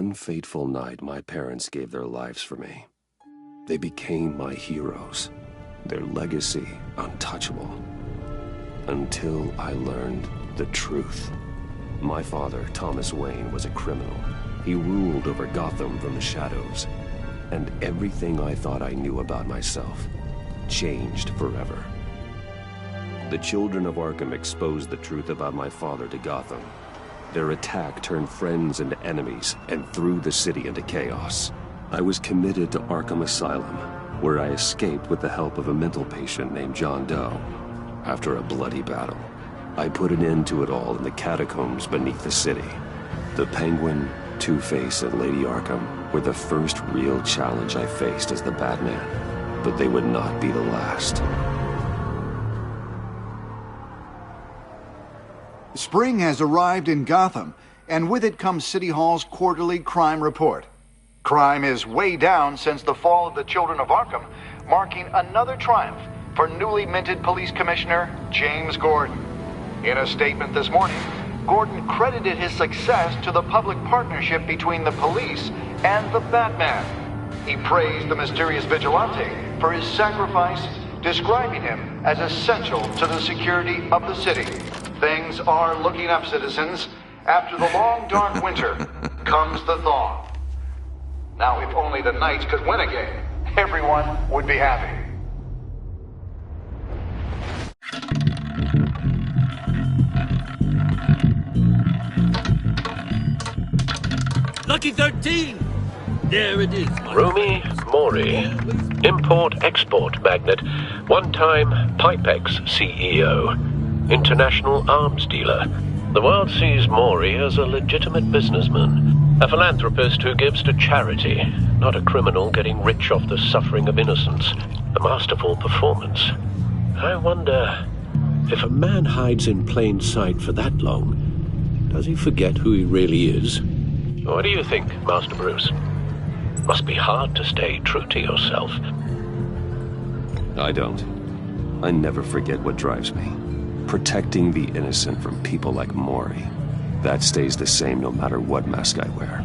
one fateful night, my parents gave their lives for me. They became my heroes, their legacy untouchable. Until I learned the truth. My father, Thomas Wayne, was a criminal. He ruled over Gotham from the shadows. And everything I thought I knew about myself changed forever. The children of Arkham exposed the truth about my father to Gotham. Their attack turned friends into enemies and threw the city into chaos. I was committed to Arkham Asylum, where I escaped with the help of a mental patient named John Doe. After a bloody battle, I put an end to it all in the catacombs beneath the city. The Penguin, Two-Face, and Lady Arkham were the first real challenge I faced as the Batman, but they would not be the last. Spring has arrived in Gotham, and with it comes City Hall's quarterly crime report. Crime is way down since the fall of the Children of Arkham, marking another triumph for newly minted Police Commissioner James Gordon. In a statement this morning, Gordon credited his success to the public partnership between the police and the Batman. He praised the mysterious vigilante for his sacrifice, describing him as essential to the security of the city. Things are looking up, citizens. After the long, dark winter comes the thaw. Now, if only the Knights could win again, everyone would be happy. Lucky 13! There it is. Rumi Mori, import-export magnate, one-time Pipex CEO, international arms dealer. The world sees Mori as a legitimate businessman, a philanthropist who gives to charity, not a criminal getting rich off the suffering of innocence. A masterful performance. I wonder, if a man hides in plain sight for that long, does he forget who he really is? What do you think, Master Bruce? Must be hard to stay true to yourself. I don't. I never forget what drives me. Protecting the innocent from people like Mori. That stays the same no matter what mask I wear.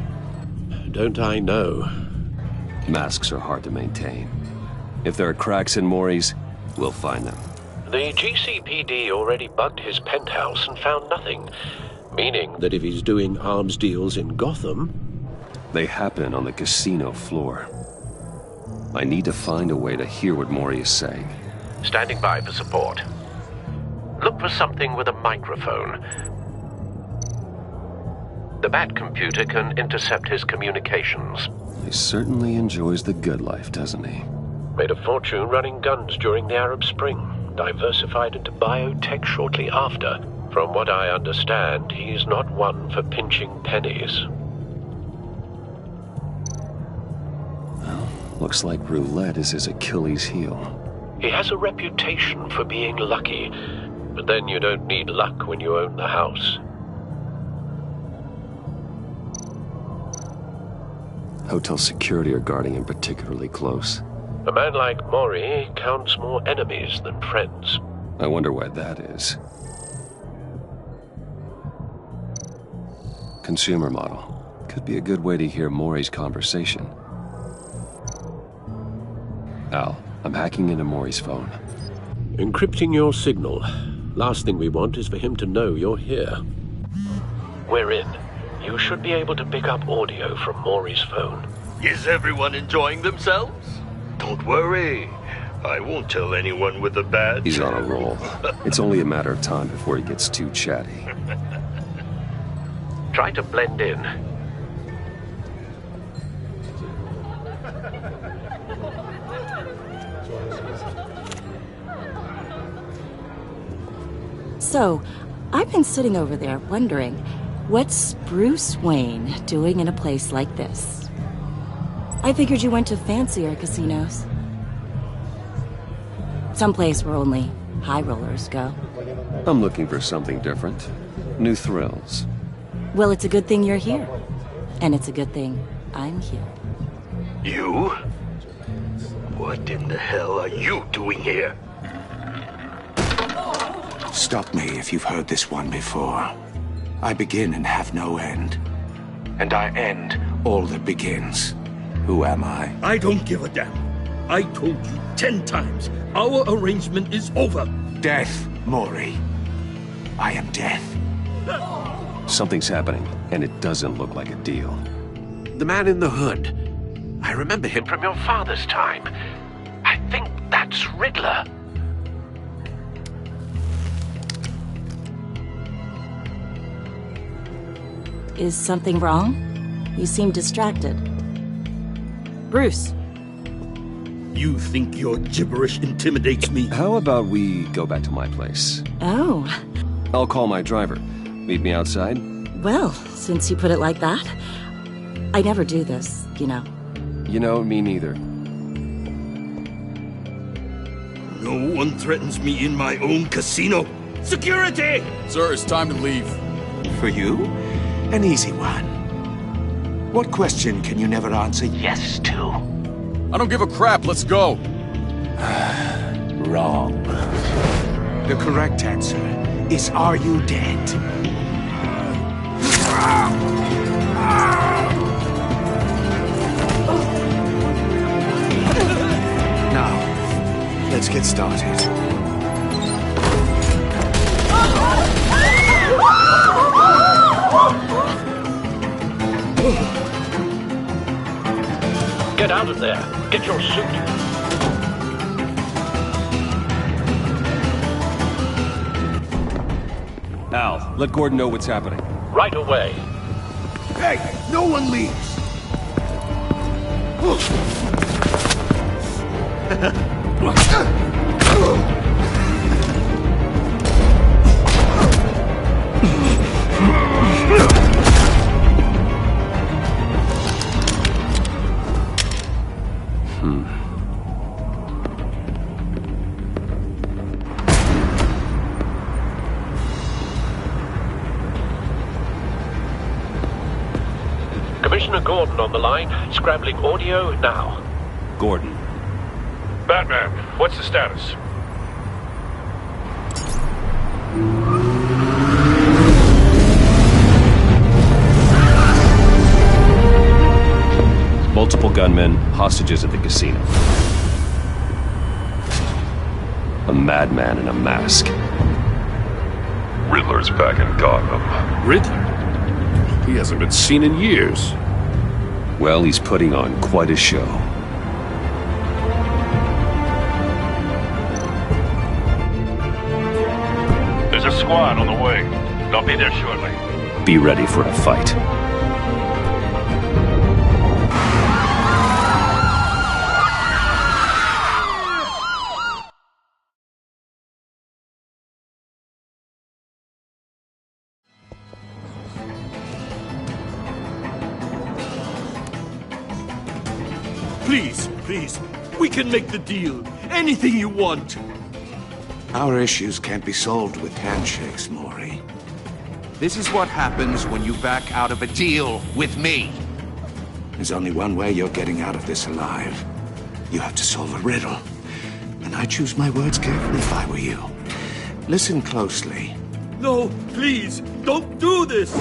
Don't I know? Masks are hard to maintain. If there are cracks in Mori's, we'll find them. The GCPD already bugged his penthouse and found nothing. Meaning that if he's doing arms deals in Gotham... They happen on the casino floor. I need to find a way to hear what Mori is saying. Standing by for support. Look for something with a microphone. The Bat computer can intercept his communications. He certainly enjoys the good life, doesn't he? Made a fortune running guns during the Arab Spring. Diversified into biotech shortly after. From what I understand, he's not one for pinching pennies. Well, looks like roulette is his Achilles heel. He has a reputation for being lucky, but then you don't need luck when you own the house. Hotel security are guarding him particularly close. A man like Mori counts more enemies than friends. I wonder why that is. Consumer model. Could be a good way to hear Mori's conversation. Al, I'm hacking into Mori's phone. Encrypting your signal. Last thing we want is for him to know you're here. We're in. You should be able to pick up audio from Mori's phone. Is everyone enjoying themselves? Don't worry. I won't tell anyone with a badge. He's on a roll. It's only a matter of time before he gets too chatty. Try to blend in. So, I've been sitting over there wondering, what's Bruce Wayne doing in a place like this? I figured you went to fancier casinos. Someplace where only high rollers go. I'm looking for something different. New thrills. Well, it's a good thing you're here. And it's a good thing I'm here. You? What in the hell are you doing here? Stop me if you've heard this one before. I begin and have no end. And I end all that begins. Who am I? I don't give a damn. I told you 10 times. Our arrangement is over. Death, Mori. I am death. Something's happening, and it doesn't look like a deal. The man in the hood. I remember him from your father's time. I think that's Riddler. Is something wrong? You seem distracted. Bruce. You think your gibberish intimidates me? How about we go back to my place? Oh. I'll call my driver. Meet me outside? Well, since you put it like that, I never do this, you know. You know, me neither. No one threatens me in my own casino. Security! Sir, it's time to leave. For you? An easy one. What question can you never answer yes to? I don't give a crap, let's go. Wrong. The correct answer is, are you dead? Now, let's get started. Get out of there. Get your suit. Al, let Gordon know what's happening. Right away. Hey, no one leaves! Commissioner Gordon on the line, scrambling audio now. Gordon. Batman, what's the status? Multiple gunmen, hostages at the casino. A madman in a mask. Riddler's back in Gotham. Riddler? He hasn't been seen in years. Well, he's putting on quite a show. There's a squad on the way. They'll be there shortly. Be ready for a fight. Please, please, we can make the deal. Anything you want. Our issues can't be solved with handshakes, Mori. This is what happens when you back out of a deal with me. There's only one way you're getting out of this alive. You have to solve a riddle. And I choose my words carefully if I were you. Listen closely. No, please, don't do this.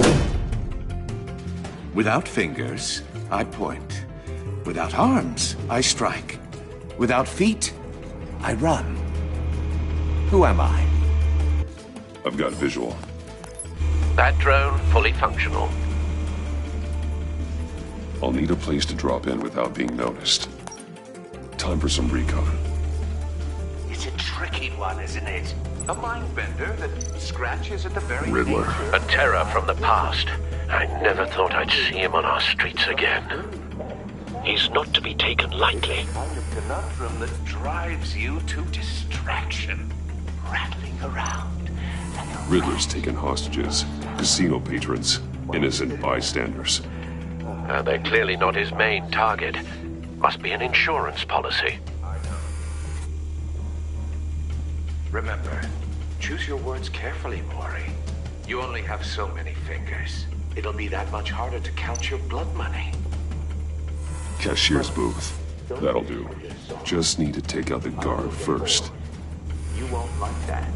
Without fingers, I point. Without arms, I strike. Without feet, I run. Who am I? I've got visual. That drone fully functional. I'll need a place to drop in without being noticed. Time for some recon. It's a tricky one, isn't it? A mind bender that scratches at the very Riddler. A terror from the past. I never thought I'd see him on our streets again. He's not to be taken lightly. The kind of conundrum that drives you to distraction. Rattling around. Riddler's taken hostages. Casino patrons. Innocent bystanders. They're clearly not his main target. Must be an insurance policy. Remember, choose your words carefully, Mori. You only have so many fingers. It'll be that much harder to count your blood money. Cashier's booth. That'll do. Just need to take out the guard first. You won't like that.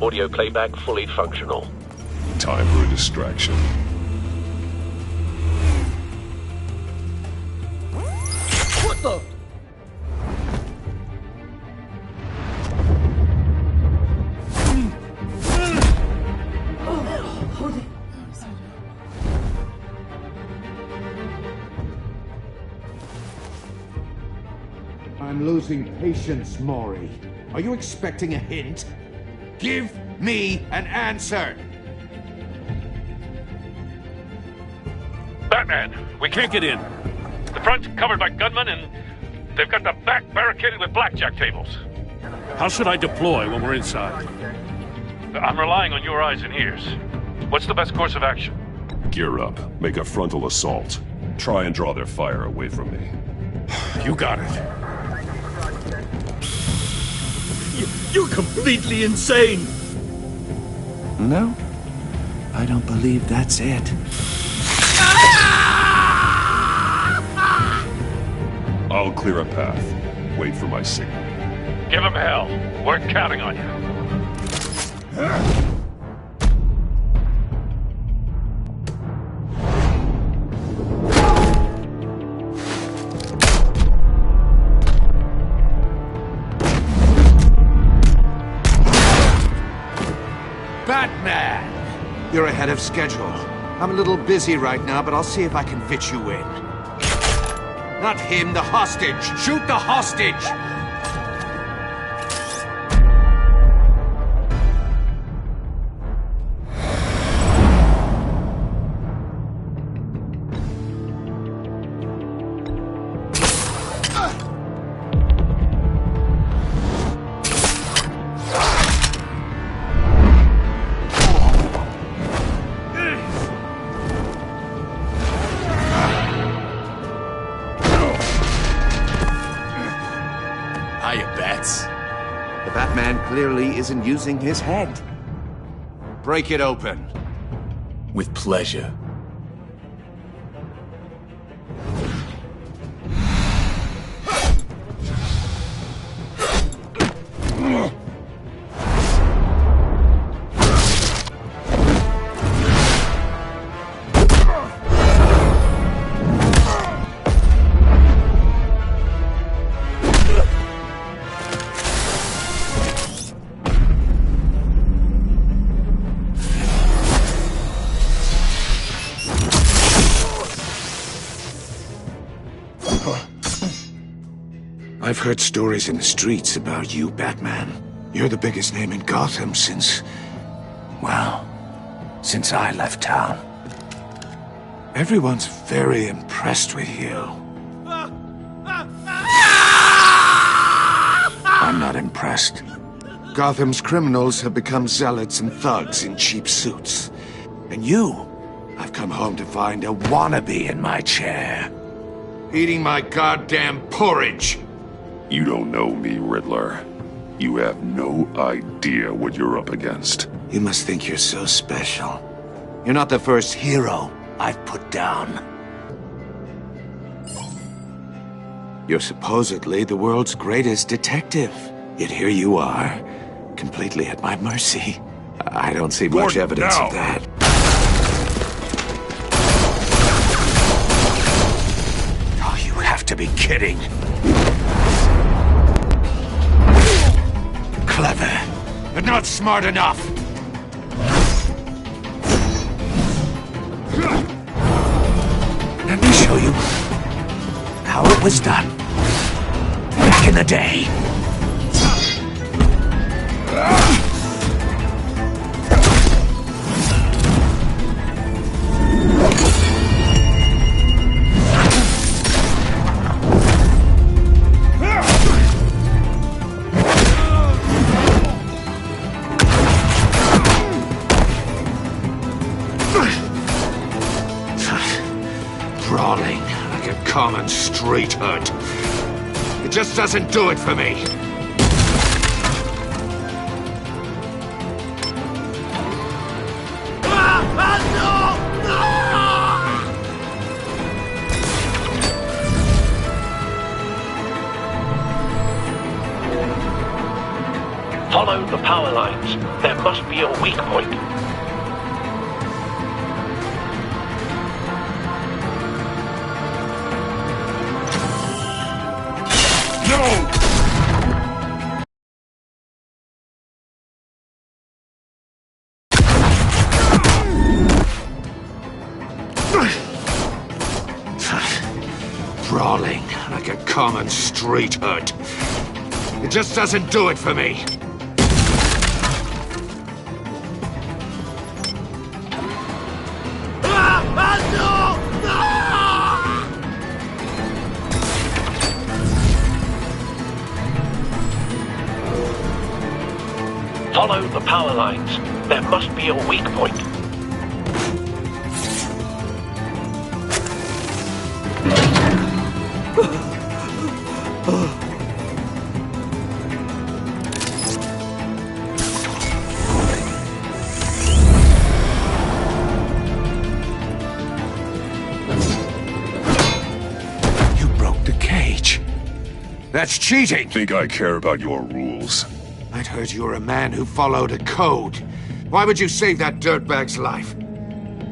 Audio playback fully functional. Time for a distraction. What the? I'm losing patience, Maury. Are you expecting a hint? Give me an answer! Batman, we can't get in. The front's covered by gunmen, and they've got the back barricaded with blackjack tables. How should I deploy when we're inside? I'm relying on your eyes and ears. What's the best course of action? Gear up. Make a frontal assault. Try and draw their fire away from me. You got it. You're completely insane! No, I don't believe that's it. I'll clear a path. Wait for my signal. Give him hell. We're counting on you. Batman! You're ahead of schedule. I'm a little busy right now, but I'll see if I can fit you in. Not him, the hostage! Shoot the hostage! The Batman clearly isn't using his head. Break it open. With pleasure. I've heard stories in the streets about you, Batman. You're the biggest name in Gotham since... well, since I left town. Everyone's very impressed with you. I'm not impressed. Gotham's criminals have become zealots and thugs in cheap suits. And you, I've come home to find a wannabe in my chair. Eating my goddamn porridge. You don't know me, Riddler. You have no idea what you're up against. You must think you're so special. You're not the first hero I've put down. You're supposedly the world's greatest detective. Yet here you are, completely at my mercy. I don't see much Gordon, evidence now. of that. Oh, you have to be kidding. Clever, but not smart enough. Let me show you how it was done back in the day. Brawling like a common street hood. It just doesn't do it for me. Follow the power lines. There must be a weak point. common street hood. It just doesn't do it for me. Follow the power lines. There must be a weak point. You broke the cage. That's cheating! Think I care about your rules? I'd heard you were a man who followed a code. Why would you save that dirtbag's life?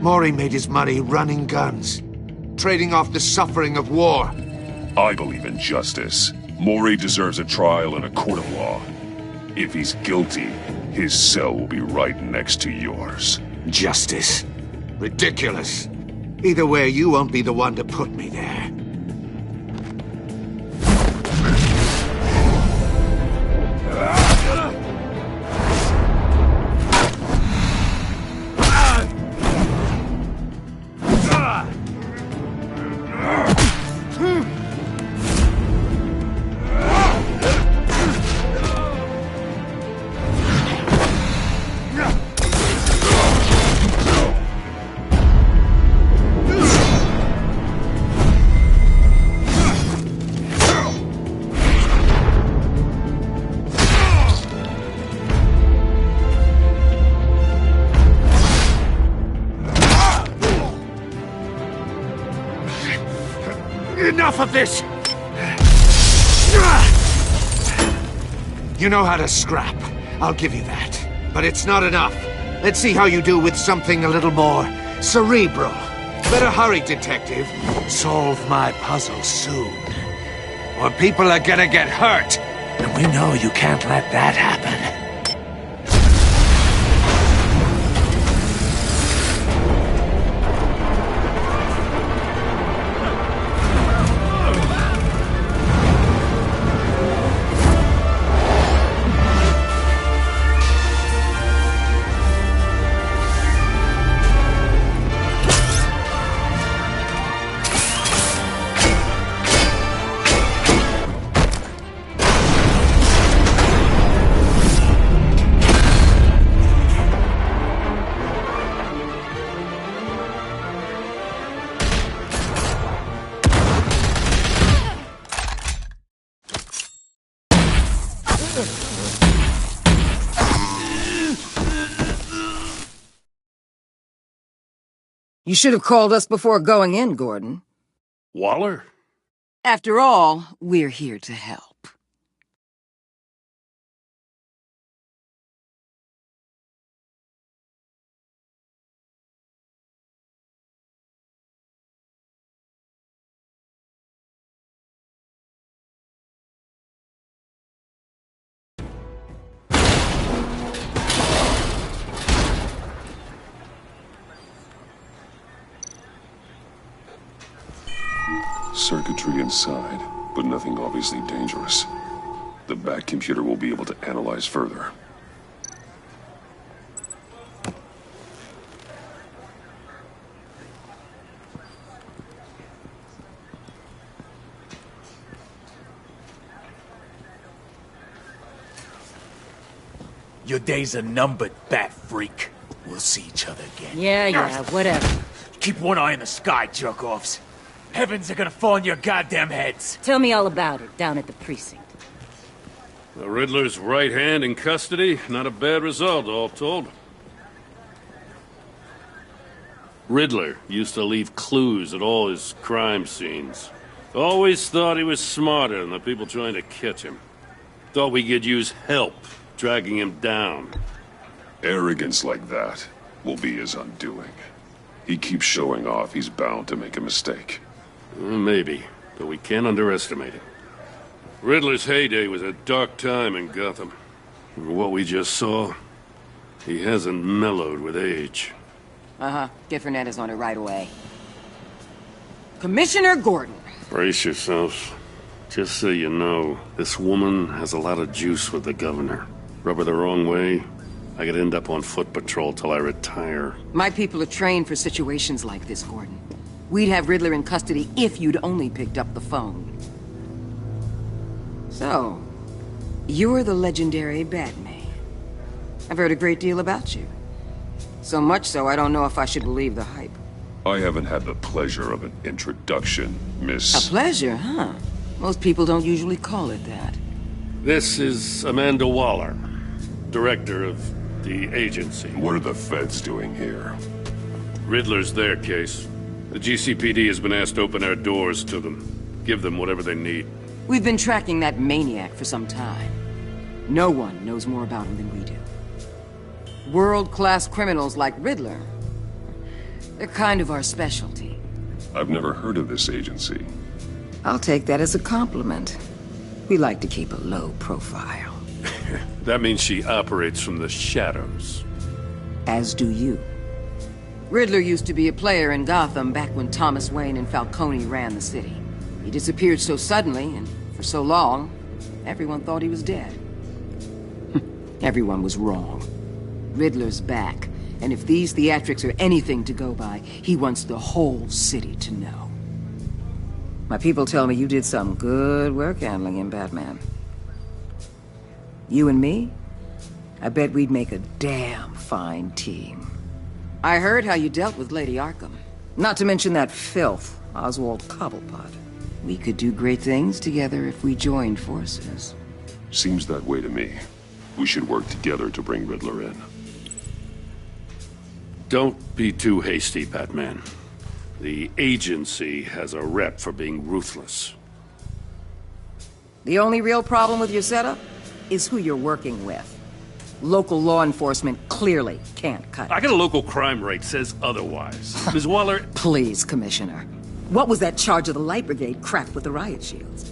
Mori made his money running guns, trading off the suffering of war. I believe in justice. Mori deserves a trial in a court of law. If he's guilty, his cell will be right next to yours. Justice. Ridiculous. Either way, you won't be the one to put me there. Enough of this! You know how to scrap. I'll give you that. But it's not enough. Let's see how you do with something a little more cerebral. Better hurry, detective. Solve my puzzle soon. Or people are gonna get hurt. And we know you can't let that happen. You should have called us before going in, Gordon. Waller? After all, we're here to help. Circuitry inside, but nothing obviously dangerous. The back computer will be able to analyze further. Your days are numbered, bat freak. We'll see each other again. Yeah, whatever. Keep one eye in the sky, jerk-offs. Heavens are gonna fall on your goddamn heads. Tell me all about it down at the precinct. The Riddler's right hand in custody. Not a bad result, all told. Riddler used to leave clues at all his crime scenes. Always thought he was smarter than the people trying to catch him. Thought we could use help dragging him down. Arrogance like that will be his undoing. He keeps showing off, he's bound to make a mistake. Maybe, but we can't underestimate it. Riddler's heyday was a dark time in Gotham. What we just saw, he hasn't mellowed with age. Uh-huh. Get Fernandez on it right away. Commissioner Gordon. Brace yourselves. Just so you know, this woman has a lot of juice with the governor. Rub her the wrong way, I could end up on foot patrol till I retire. My people are trained for situations like this, Gordon. We'd have Riddler in custody if you'd only picked up the phone. So, you're the legendary Batman. I've heard a great deal about you. So much so, I don't know if I should believe the hype. I haven't had the pleasure of an introduction, Miss... A pleasure, huh? Most people don't usually call it that. This is Amanda Waller, director of the agency. What are the feds doing here? Riddler's their case. The GCPD has been asked to open our doors to them. Give them whatever they need. We've been tracking that maniac for some time. No one knows more about him than we do. World-class criminals like Riddler. They're kind of our specialty. I've never heard of this agency. I'll take that as a compliment. We like to keep a low profile. That means she operates from the shadows. As do you. Riddler used to be a player in Gotham back when Thomas Wayne and Falcone ran the city. He disappeared so suddenly, and for so long, everyone thought he was dead. Everyone was wrong. Riddler's back, and if these theatrics are anything to go by, he wants the whole city to know. My people tell me you did some good work handling him, Batman. You and me? I bet we'd make a damn fine team. I heard how you dealt with Lady Arkham. Not to mention that filth, Oswald Cobblepot. We could do great things together if we joined forces. Seems that way to me. We should work together to bring Riddler in. Don't be too hasty, Batman. The agency has a rep for being ruthless. The only real problem with your setup is who you're working with. Local law enforcement clearly can't cut it. I got a local crime rate says otherwise. Ms. Waller... Please, Commissioner. What was that charge of the Light Brigade crap with the riot shields?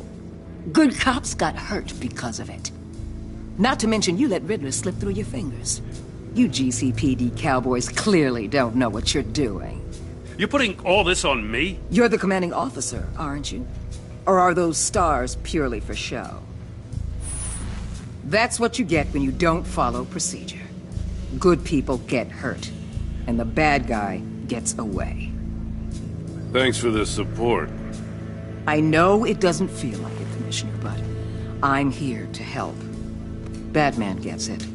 Good cops got hurt because of it. Not to mention you let Riddler slip through your fingers. You GCPD cowboys clearly don't know what you're doing. You're putting all this on me? You're the commanding officer, aren't you? Or are those stars purely for show? That's what you get when you don't follow procedure. Good people get hurt, and the bad guy gets away. Thanks for the support. I know it doesn't feel like it, Commissioner, but I'm here to help. Batman gets it.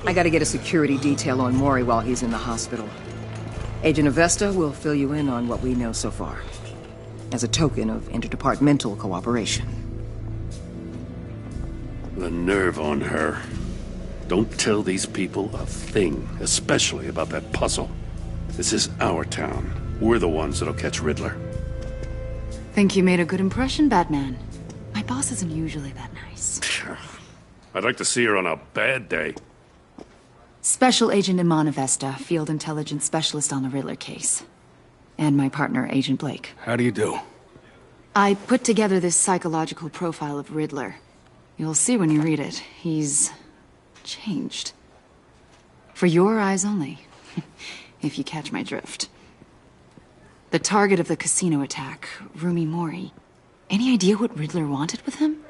I gotta get a security detail on Mori while he's in the hospital. Agent Avesta will fill you in on what we know so far, as a token of interdepartmental cooperation. The nerve on her. Don't tell these people a thing, especially about that puzzle. This is our town. We're the ones that'll catch Riddler. Think you made a good impression, Batman. My boss isn't usually that nice. I'd like to see her on a bad day. Special Agent Iman Avesta, Field Intelligence Specialist on the Riddler case. And my partner, Agent Blake. How do you do? I put together this psychological profile of Riddler. You'll see when you read it. He's changed. For your eyes only, if you catch my drift. The target of the casino attack, Rumi Mori. Any idea what Riddler wanted with him?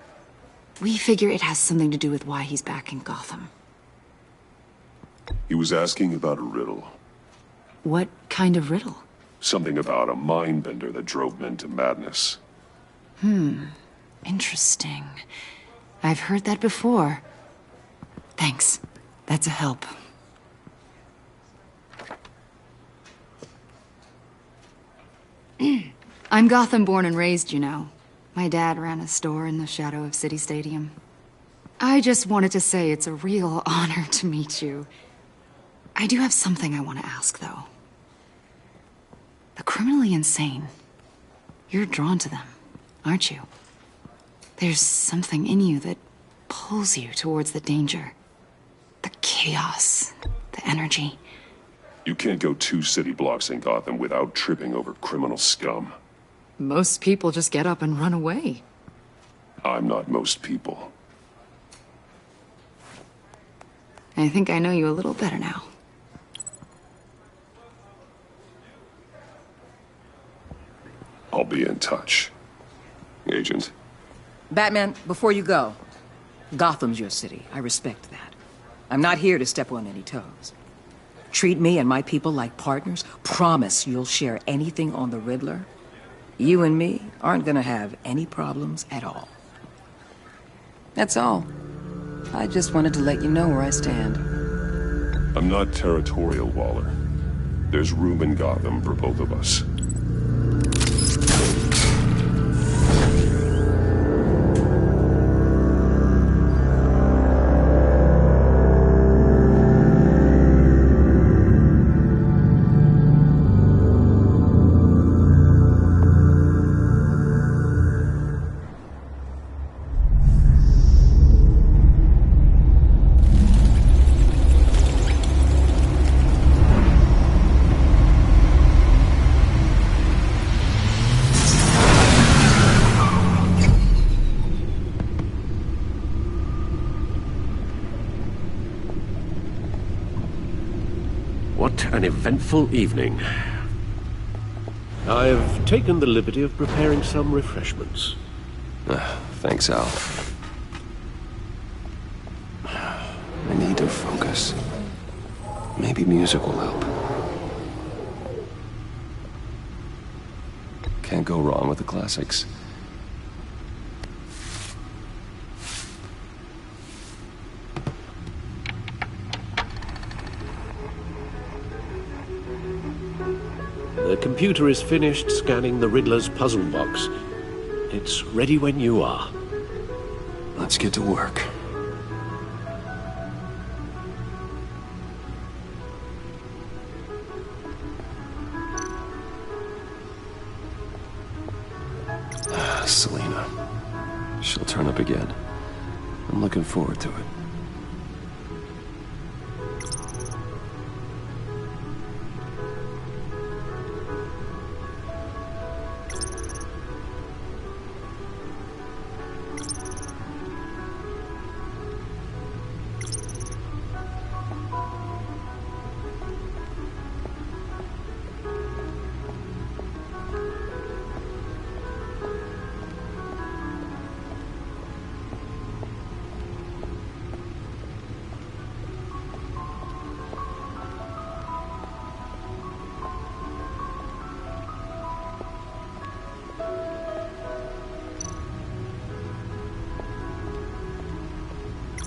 We figure it has something to do with why he's back in Gotham. He was asking about a riddle. What kind of riddle? Something about a mind bender that drove men to madness. Interesting. I've heard that before. Thanks. That's a help. I'm Gotham born and raised, you know. My dad ran a store in the shadow of City Stadium. I just wanted to say it's a real honor to meet you. I do have something I want to ask, though. The criminally insane. You're drawn to them, aren't you? There's something in you that pulls you towards the danger. The chaos, the energy. You can't go 2 city blocks in Gotham without tripping over criminal scum. Most people just get up and run away. I'm not most people. I think I know you a little better now. I'll be in touch. Agent. Batman, before you go, Gotham's your city. I respect that. I'm not here to step on any toes. Treat me and my people like partners. Promise you'll share anything on the Riddler. You and me aren't gonna have any problems at all. That's all. I just wanted to let you know where I stand. I'm not territorial, Waller. There's room in Gotham for both of us. What an eventful evening. I've taken the liberty of preparing some refreshments. Thanks, Al. I need to focus. Maybe music will help. Can't go wrong with the classics. The computer is finished scanning the Riddler's puzzle box. It's ready when you are. Let's get to work. Selena. She'll turn up again. I'm looking forward to it.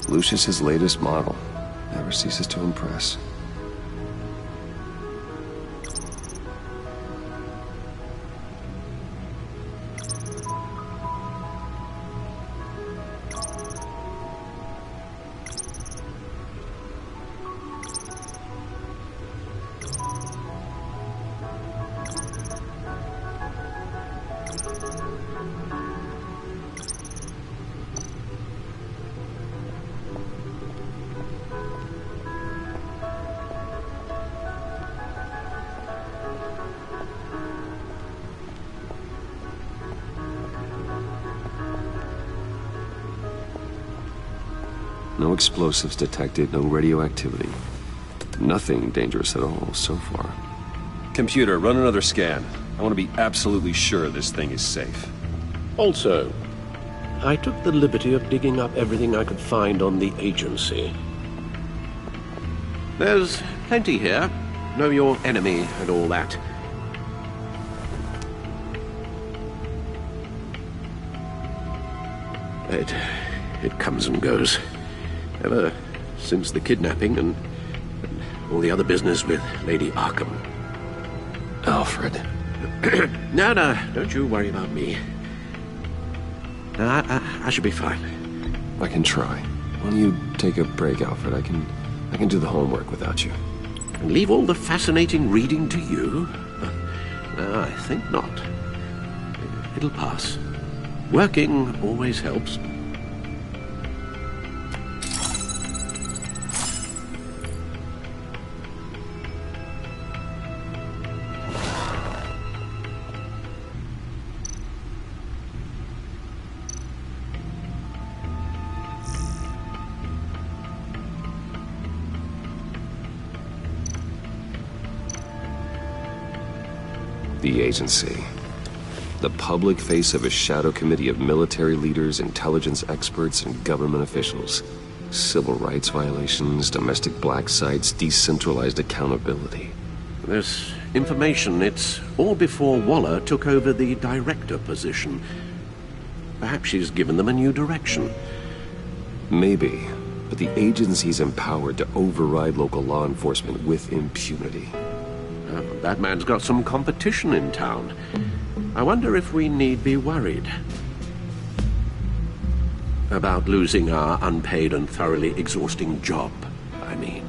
Lucius's latest model. Never ceases to impress. No explosives detected, no radioactivity. Nothing dangerous at all so far. Computer, run another scan. I want to be absolutely sure this thing is safe. Also, I took the liberty of digging up everything I could find on the agency. There's plenty here. Know your enemy and all that. It comes and goes. Ever since the kidnapping and all the other business with Lady Arkham. Alfred. No, don't you worry about me. No, I should be fine. I can try. Why don't you take a break, Alfred? I can do the homework without you. And leave all the fascinating reading to you? No, I think not. It'll pass. Working always helps. The agency. The public face of a shadow committee of military leaders, intelligence experts, and government officials. Civil rights violations, domestic black sites, decentralized accountability. This information, it's all before Waller took over the director position. Perhaps she's given them a new direction. Maybe, but the agency's empowered to override local law enforcement with impunity. That man's got some competition in town. I wonder if we need be worried about losing our unpaid and thoroughly exhausting job, I mean.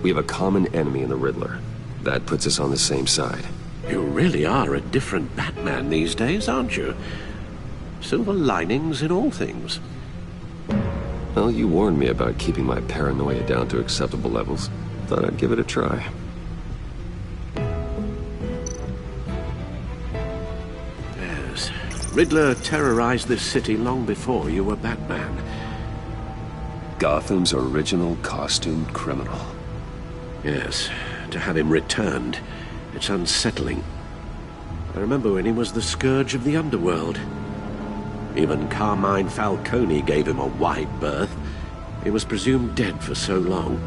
We have a common enemy in the Riddler. That puts us on the same side. You really are a different Batman these days, aren't you? Silver linings in all things. Well, you warned me about keeping my paranoia down to acceptable levels. Thought I'd give it a try. Yes. Riddler terrorized this city long before you were Batman. Gotham's original costumed criminal. Yes. To have him returned, it's unsettling. I remember when he was the scourge of the underworld. Even Carmine Falcone gave him a wide berth. He was presumed dead for so long.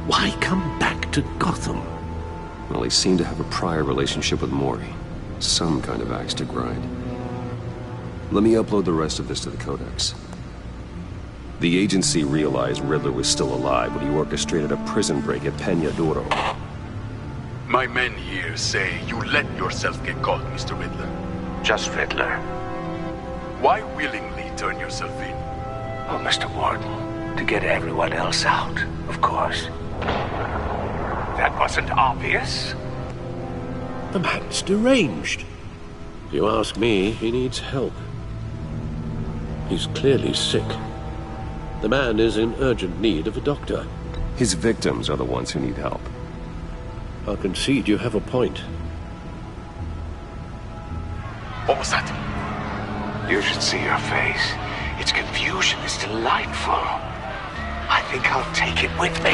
Why come back to Gotham? Well, he seemed to have a prior relationship with Mori. Some kind of axe to grind. Let me upload the rest of this to the Codex. The agency realized Riddler was still alive when he orchestrated a prison break at Peña Duro. My men here say you let yourself get caught, Mr. Riddler. Just Riddler. Why willingly turn yourself in? Oh, Mr. Warden, to get everyone else out, of course. That wasn't obvious. The man's deranged. If you ask me, he needs help. He's clearly sick. The man is in urgent need of a doctor. His victims are the ones who need help. I'll concede you have a point. What was that? You should see her face. Its confusion is delightful. I think I'll take it with me.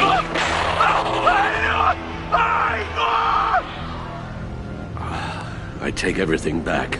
I take everything back.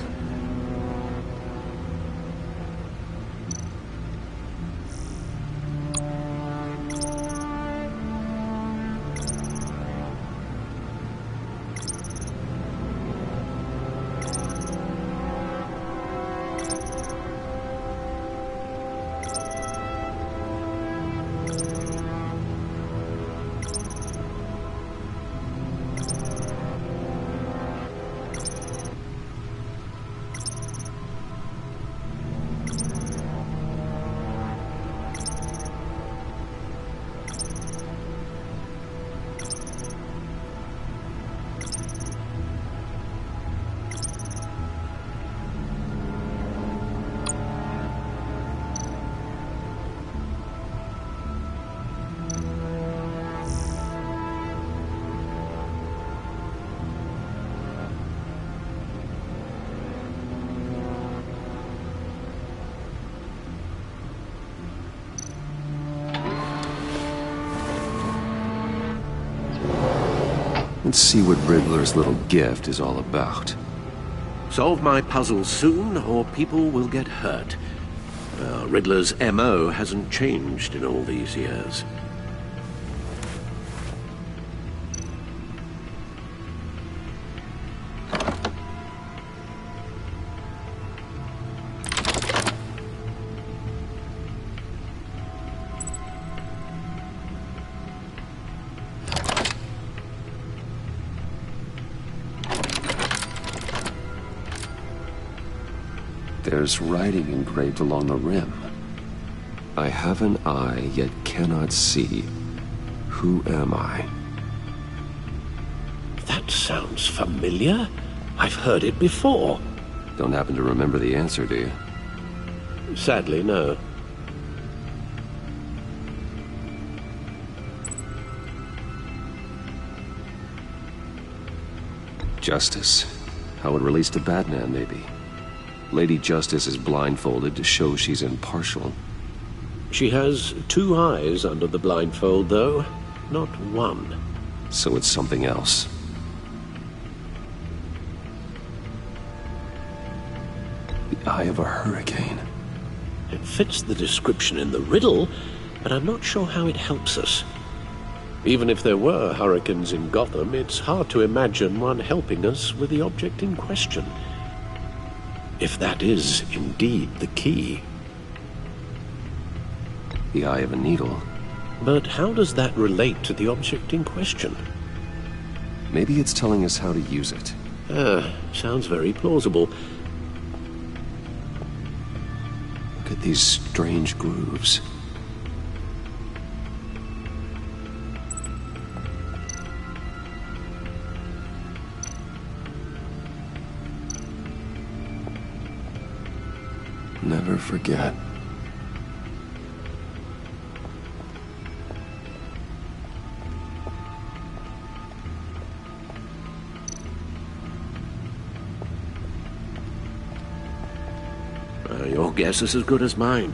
Let's see what Riddler's little gift is all about. Solve my puzzle soon, or people will get hurt. Riddler's M.O. hasn't changed in all these years. There's writing engraved along the rim. I have an eye, yet cannot see. Who am I? That sounds familiar. I've heard it before. Don't happen to remember the answer, do you? Sadly, no. Justice. How it relates to Batman, maybe. Lady Justice is blindfolded to show she's impartial. She has two eyes under the blindfold, though, not one. So it's something else. eye of a hurricane. It fits the description in the riddle, but I'm not sure how it helps us. Even if there were hurricanes in Gotham, it's hard to imagine one helping us with the object in question. If that is indeed the key. The eye of a needle. But how does that relate to the object in question? Maybe it's telling us how to use it. Sounds very plausible. Look at these strange grooves. Never forget. Your guess is as good as mine.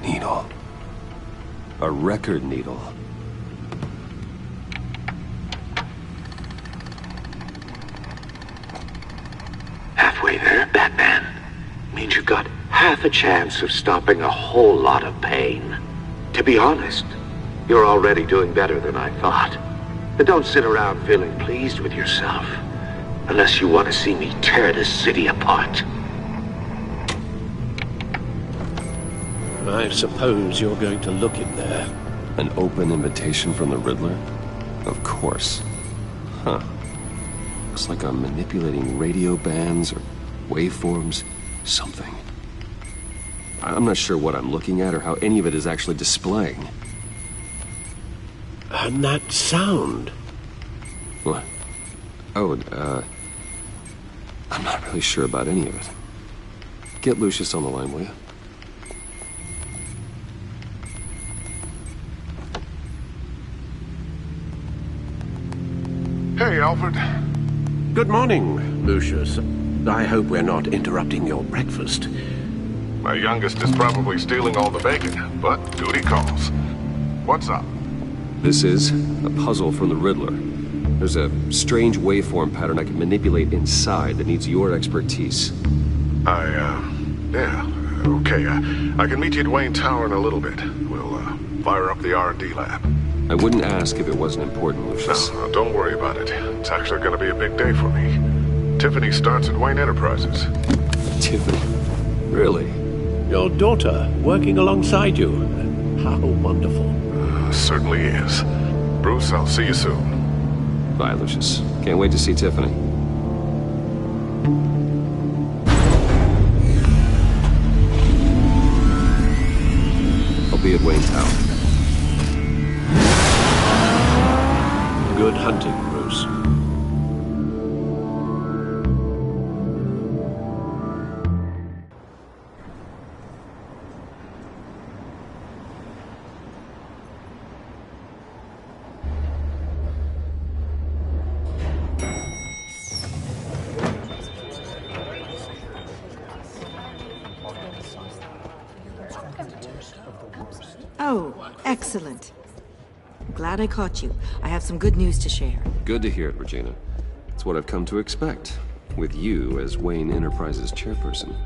Needle. A record needle. Halfway there, Batman. Means you've got half a chance of stopping a whole lot of pain. To be honest, you're already doing better than I thought. But don't sit around feeling pleased with yourself. Unless you want to see me tear this city apart. I suppose you're going to look in there. An open invitation from the Riddler? Of course. Huh. Looks like I'm manipulating radio bands or waveforms. Something. I'm not sure what I'm looking at or how any of it is actually displaying. And that sound. What? Oh, I'm not really sure about any of it. Get Lucius on the line, will you? Hey, Alfred. Good morning, Lucius. I hope we're not interrupting your breakfast. My youngest is probably stealing all the bacon, but duty calls. What's up? This is a puzzle from the Riddler. There's a strange waveform pattern I can manipulate inside that needs your expertise. Yeah, okay. I can meet you at Wayne Tower in a little bit. We'll, fire up the R&D lab. I wouldn't ask if it wasn't important, Lucius. No, don't worry about it. It's actually gonna be a big day for me. Tiffany starts at Wayne Enterprises. Tiffany? Really? Your daughter, working alongside you. How wonderful. Certainly is. Bruce, I'll see you soon. Bye, Lucius. Can't wait to see Tiffany. I'll be at Wayne Tower. Good hunting, Bruce. Oh, excellent. Glad I caught you. I have some good news to share. Good to hear it, Regina. It's what I've come to expect, with you as Wayne Enterprises chairperson.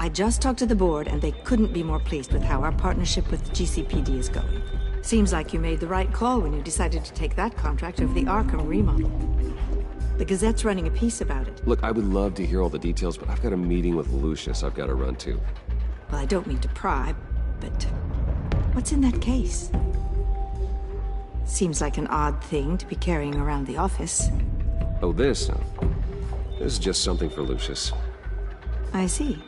I just talked to the board, and they couldn't be more pleased with how our partnership with the GCPD is going. Seems like you made the right call when you decided to take that contract over the Arkham remodel. The Gazette's running a piece about it. Look, I would love to hear all the details, but I've got a meeting with Lucius I've got to run to. Well, I don't mean to pry, but what's in that case? Seems like an odd thing to be carrying around the office. Oh, this? No. This is just something for Lucius. I see.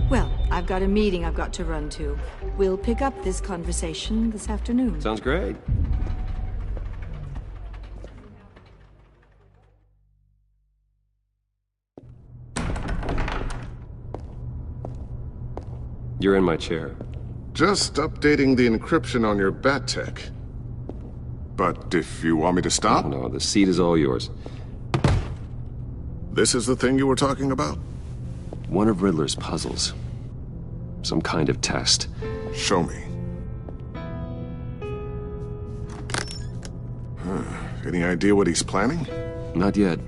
Well, I've got a meeting I've got to run to. We'll pick up this conversation this afternoon. Sounds great. You're in my chair. Just updating the encryption on your bat tech. But if you want me to stop? No, the seat is all yours. This is the thing you were talking about? One of Riddler's puzzles. Some kind of test. Show me. Any idea what he's planning? Not yet.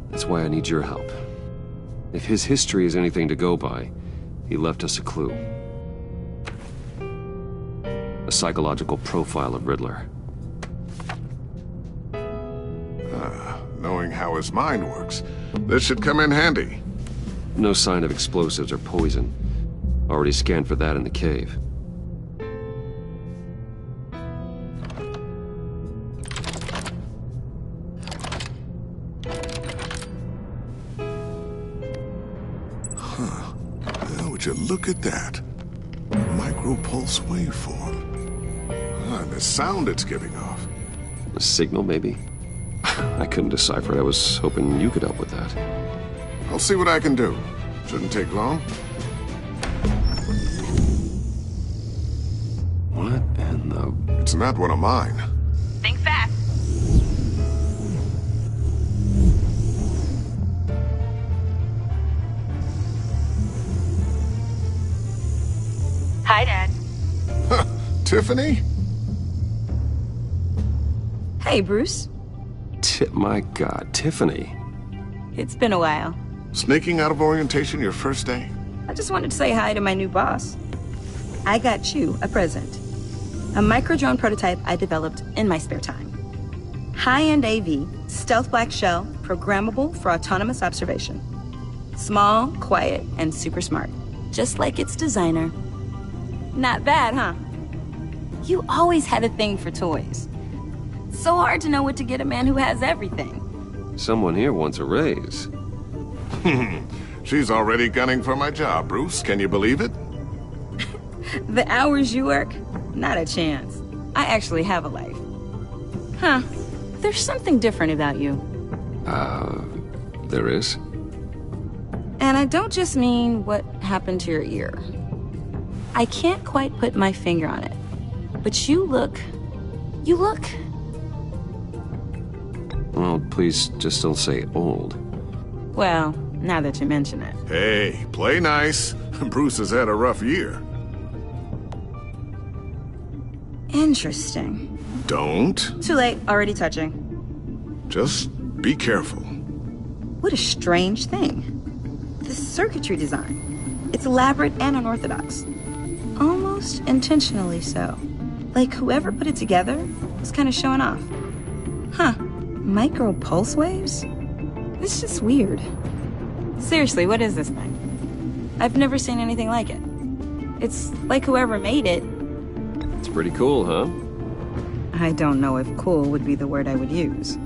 That's why I need your help. If his history is anything to go by, he left us a clue. A psychological profile of Riddler. Knowing how his mind works, this should come in handy. No sign of explosives or poison. Already scanned for that in the cave. Would you look at that? Micro-pulse waveform. And the sound it's giving off. A signal, maybe? I couldn't decipher it. I was hoping you could help with that. I'll see what I can do. Shouldn't take long. What in the... It's not one of mine. Think fast. Hi, Dad. Tiffany? Hey, Bruce. My God, Tiffany. It's been a while. Sneaking out of orientation your first day? I just wanted to say hi to my new boss. I got you a present. A micro-drone prototype I developed in my spare time. High-end AV, stealth black shell, programmable for autonomous observation. Small, quiet, and super smart. Just like its designer. Not bad, huh? You always had a thing for toys. So hard to know what to get a man who has everything. Someone here wants a raise. She's already gunning for my job, Bruce. Can you believe it? The hours you work? Not a chance. I actually have a life. Huh. There's something different about you. There is? And I don't just mean what happened to your ear. I can't quite put my finger on it. But you look... Well, please just don't say old. Well, now that you mention it. Hey, play nice. Bruce has had a rough year. Interesting. Don't. Too late, already touching. Just be careful. What a strange thing. The circuitry design. It's elaborate and unorthodox. Almost intentionally so. Like whoever put it together was kind of showing off. Huh. Micro pulse waves? It's just weird. Seriously, what is this thing? I've never seen anything like it. It's like whoever made it. It's pretty cool, huh? I don't know if cool would be the word I would use.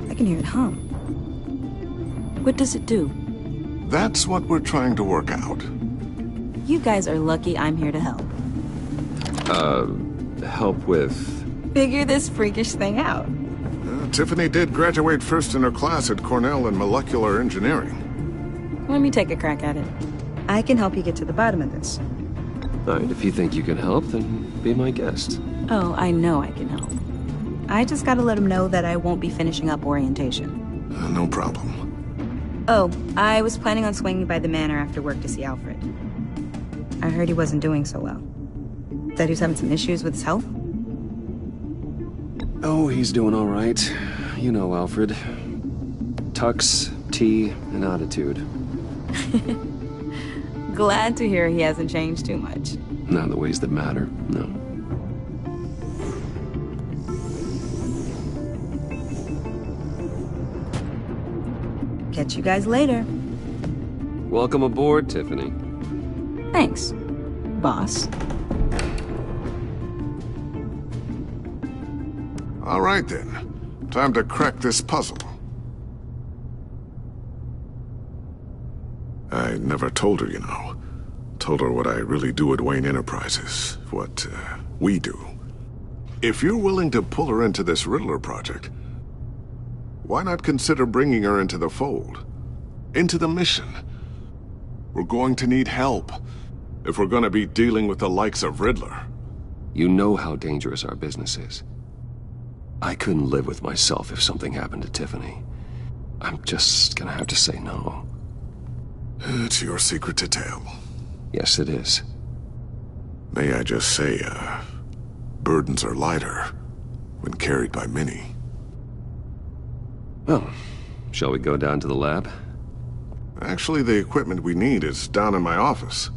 I can hear it hum. What does it do? That's what we're trying to work out. You guys are lucky I'm here to help. Help with... Figure this freakish thing out. Tiffany did graduate first in her class at Cornell in molecular engineering. Let me take a crack at it. I can help you get to the bottom of this. All right, if you think you can help, then be my guest. Oh, I know I can help. I just gotta let him know that I won't be finishing up orientation. No problem. Oh, I was planning on swinging by the manor after work to see Alfred. I heard he wasn't doing so well. That he was having some issues with his health? Oh, he's doing all right. You know Alfred. tux, tea, and attitude. Glad to hear he hasn't changed too much. Not in the ways that matter, no. Catch you guys later. Welcome aboard, Tiffany. Thanks, boss. All right then. Time to crack this puzzle. I never told her, you know. Told her what I really do at Wayne Enterprises. What, we do. If you're willing to pull her into this Riddler project, why not consider bringing her into the fold? Into the mission? We're going to need help if we're going to be dealing with the likes of Riddler. You know how dangerous our business is. I couldn't live with myself if something happened to Tiffany. I'm just gonna have to say no. It's your secret to tell. Yes, it is. May I just say, burdens are lighter when carried by many. Well, shall we go down to the lab? Actually, the equipment we need is down in my office.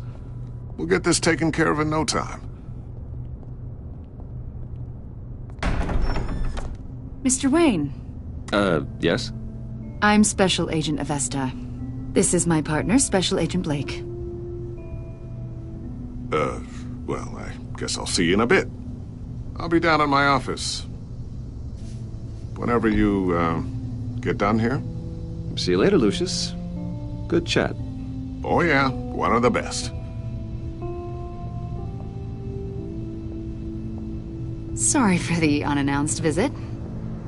We'll get this taken care of in no time. Mr. Wayne. Yes? I'm Special Agent Avesta. This is my partner, Special Agent Blake. Well, I guess I'll see you in a bit. I'll be down in my office. Whenever you, get done here. See you later, Lucius. Good chat. Oh yeah, one of the best. Sorry for the unannounced visit.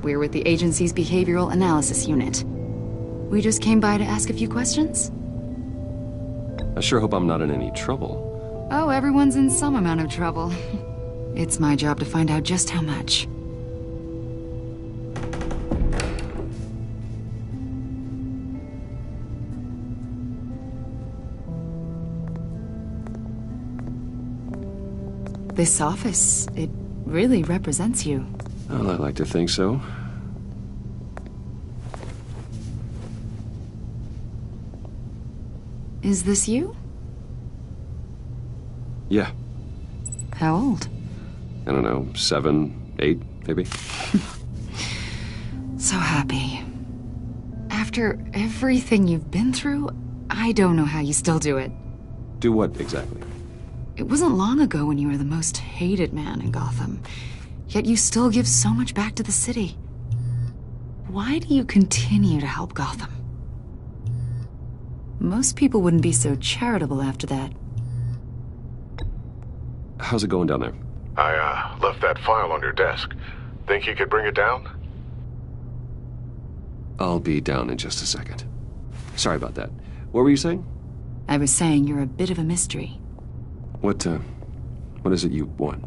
We're with the agency's behavioral analysis unit. We just came by to ask a few questions. I sure hope I'm not in any trouble. Oh, everyone's in some amount of trouble. It's my job to find out just how much. This office, it really represents you. Well, I like to think so. Is this you? Yeah. How old? I don't know, 7, 8, maybe? So happy. After everything you've been through, I don't know how you still do it. Do what, exactly? It wasn't long ago when you were the most hated man in Gotham. Yet you still give so much back to the city. Why do you continue to help Gotham? Most people wouldn't be so charitable after that. How's it going down there? I, left that file on your desk. Think you could bring it down? I'll be down in just a second. Sorry about that. What were you saying? I was saying you're a bit of a mystery. What is it you want?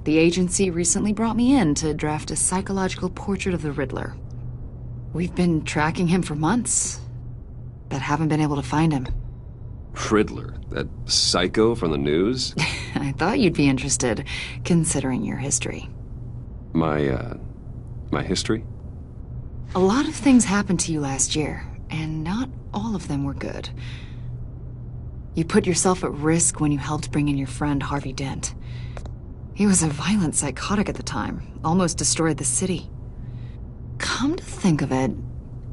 The agency recently brought me in to draft a psychological portrait of the Riddler. We've been tracking him for months, but haven't been able to find him. Riddler? That psycho from the news? I thought you'd be interested, considering your history. My history? A lot of things happened to you last year, and not all of them were good. You put yourself at risk when you helped bring in your friend Harvey Dent. He was a violent psychotic at the time, almost destroyed the city. Come to think of it,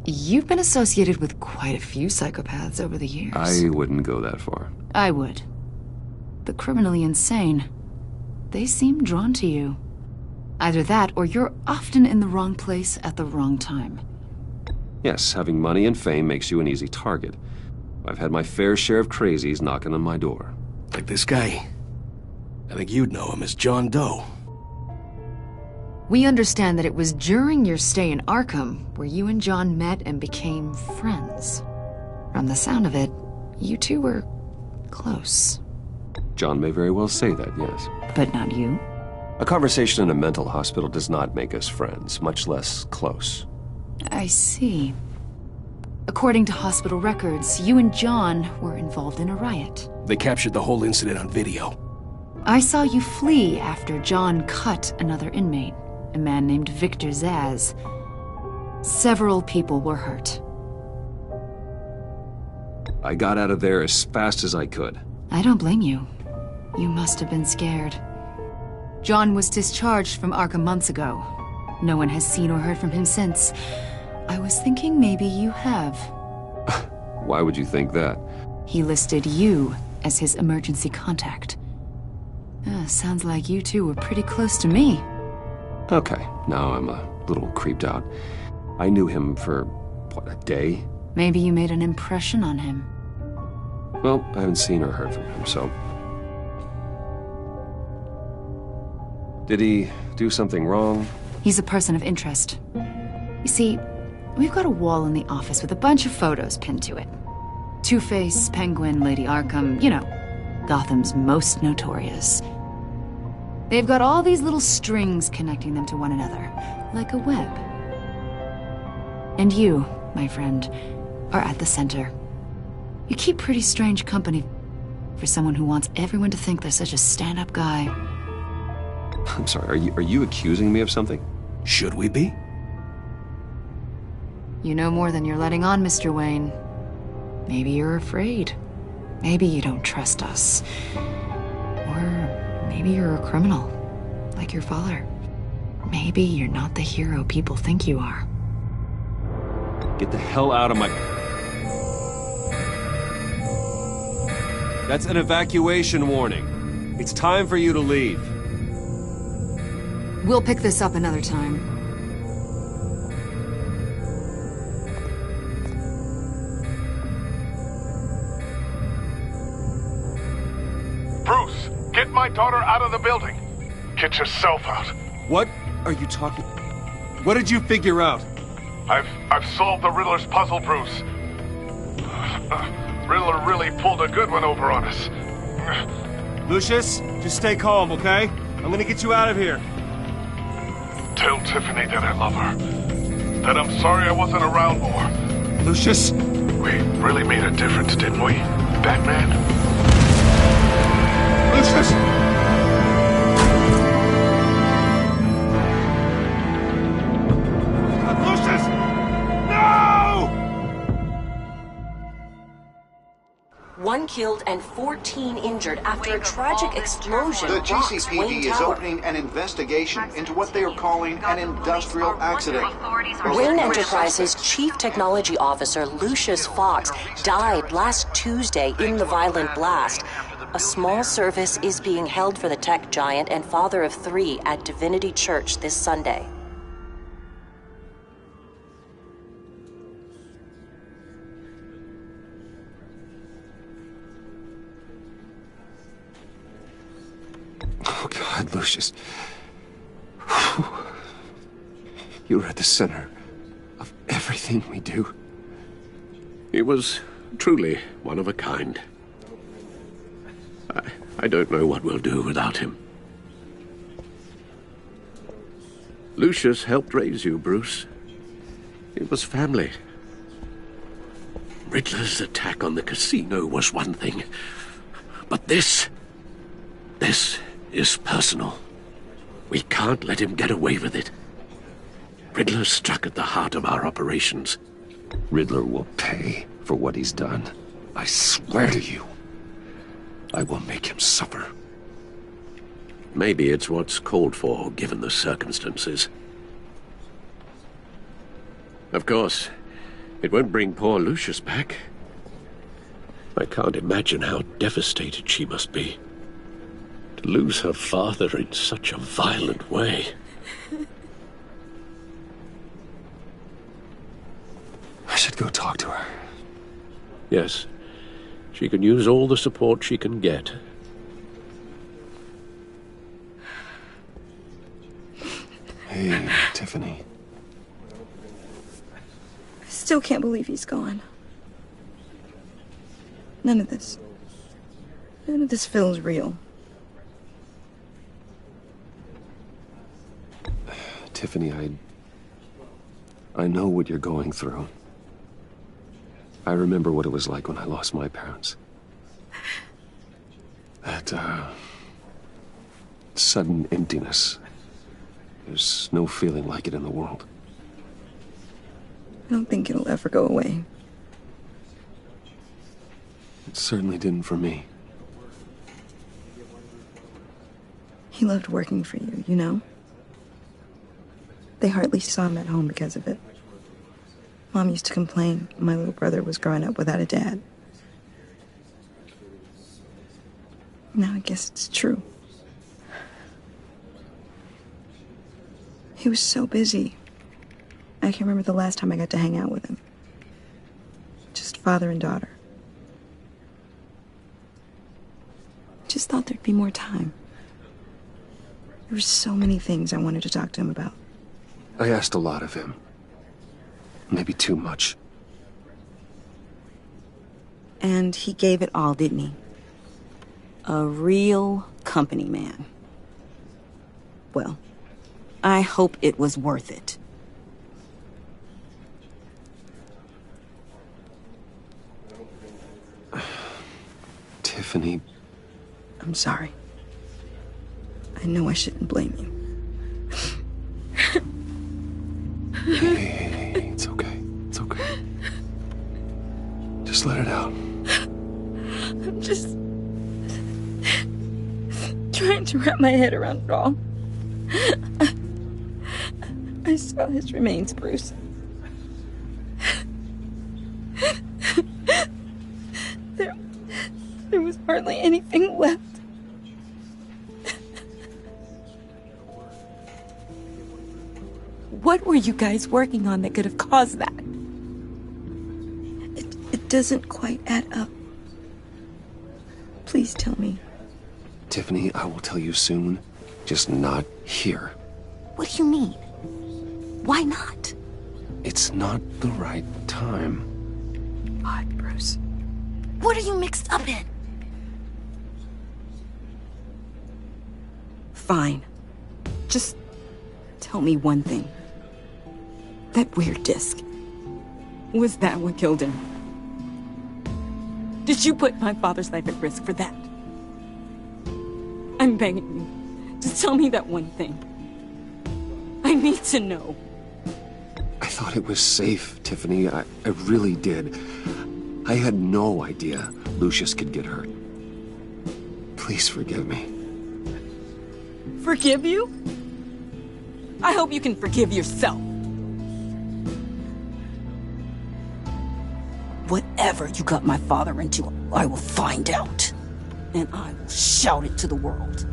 you've been associated with quite a few psychopaths over the years. I wouldn't go that far. I would. The criminally insane. They seem drawn to you. Either that, or you're often in the wrong place at the wrong time. Yes, having money and fame makes you an easy target. I've had my fair share of crazies knocking on my door. Like this guy. I think you'd know him as John Doe. We understand that it was during your stay in Arkham where you and John met and became friends. From the sound of it, you two were close. John may very well say that, yes. But not you? A conversation in a mental hospital does not make us friends, much less close. I see. According to hospital records, you and John were involved in a riot. They captured the whole incident on video. I saw you flee after John cut another inmate, a man named Victor Zaz. Several people were hurt. I got out of there as fast as I could. I don't blame you. You must have been scared. John was discharged from Arkham months ago. No one has seen or heard from him since. I was thinking maybe you have. Why would you think that? He listed you as his emergency contact. Sounds like you two were pretty close to me. Okay, now I'm a little creeped out. I knew him for, what, a day? Maybe you made an impression on him. Well, I haven't seen or heard from him, so... Did he do something wrong? He's a person of interest. You see, we've got a wall in the office with a bunch of photos pinned to it. Two-Face, Penguin, Lady Arkham, you know, Gotham's most notorious. They've got all these little strings connecting them to one another, like a web. And you, my friend, are at the center. You keep pretty strange company for someone who wants everyone to think they're such a stand-up guy. I'm sorry, are you accusing me of something? Should we be? You know more than you're letting on, Mr. Wayne. Maybe you're afraid. Maybe you don't trust us. Or maybe you're a criminal, like your father. Maybe you're not the hero people think you are. Get the hell out of my... That's an evacuation warning. It's time for you to leave. We'll pick this up another time. Bruce, get my daughter out of the building. Get yourself out. What are you talking... What did you figure out? I've solved the Riddler's puzzle, Bruce. Riddler really pulled a good one over on us. Lucius, just stay calm, okay? I'm gonna get you out of here. Tell Tiffany that I love her. That I'm sorry I wasn't around more. Lucius? We really made a difference, didn't we, Batman? Lucius! Lucius! No! 1 killed and 14 injured after a tragic explosion. The rocks GCPD Wayne is Tower. opening an investigation into what they are calling an industrial accident. Wayne Enterprises' chief technology officer, Lucius Fox, died last Tuesday in the violent blast. A small service is being held for the tech giant and father of 3 at Divinity Church this Sunday. Oh, God, Lucius. You were at the center of everything we do. He was truly one of a kind. I don't know what we'll do without him. Lucius helped raise you, Bruce. It was family. Riddler's attack on the casino was one thing, but this is personal. We can't let him get away with it. Riddler struck at the heart of our operations. Riddler will pay for what he's done. I swear to you. I will make him suffer. Maybe it's what's called for, given the circumstances. Of course, it won't bring poor Lucius back. I can't imagine how devastated she must be. To lose her father in such a violent way. I should go talk to her. Yes, she can use all the support she can get. Hey, Tiffany. I still can't believe he's gone. None of this feels real. Tiffany, I know what you're going through. I remember what it was like when I lost my parents. That, sudden emptiness. There's no feeling like it in the world. I don't think it'll ever go away. certainly didn't for me. He loved working for you, you know? They hardly saw him at home because of it. Mom used to complain my little brother was growing up without a dad. Now I guess it's true. He was so busy. I can't remember the last time I got to hang out with him. Just father and daughter. Just thought there'd be more time. There were so many things I wanted to talk to him about. I asked a lot of him. Maybe too much. And he gave it all, didn't he? A real company man. Well, I hope it was worth it. Tiffany... I'm sorry. I know I shouldn't blame you. Hey, it's okay. It's okay. Just let it out. I'm just trying to wrap my head around it all. I saw his remains, Bruce. There was hardly anything left. What were you guys working on that could have caused that? It doesn't quite add up. Please tell me. Tiffany, I will tell you soon. Just not here. What do you mean? Why not? It's not the right time. God, Bruce. What are you mixed up in? Fine. Just tell me one thing. That weird disc. Was that what killed him? Did you put my father's life at risk for that? I'm begging you. Just tell me that one thing. I need to know. I thought it was safe, Tiffany. I really did. I had no idea Lucius could get hurt. Please forgive me. Forgive you? I hope you can forgive yourself. Whatever you got my father into, I will find out. And I will shout it to the world.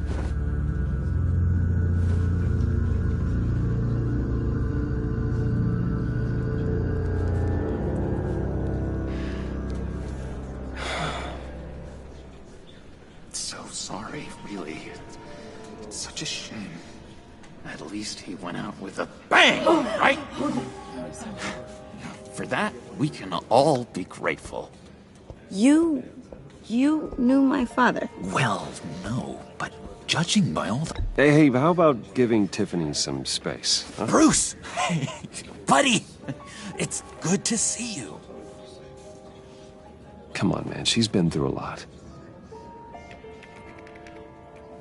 So sorry, really. It's such a shame. At least he went out with a bang, right? For that, we can all be grateful. You knew my father? Well, no, but judging by all the... Hey, how about giving Tiffany some space? Huh? Bruce! Buddy! It's good to see you. Come on, man. She's been through a lot.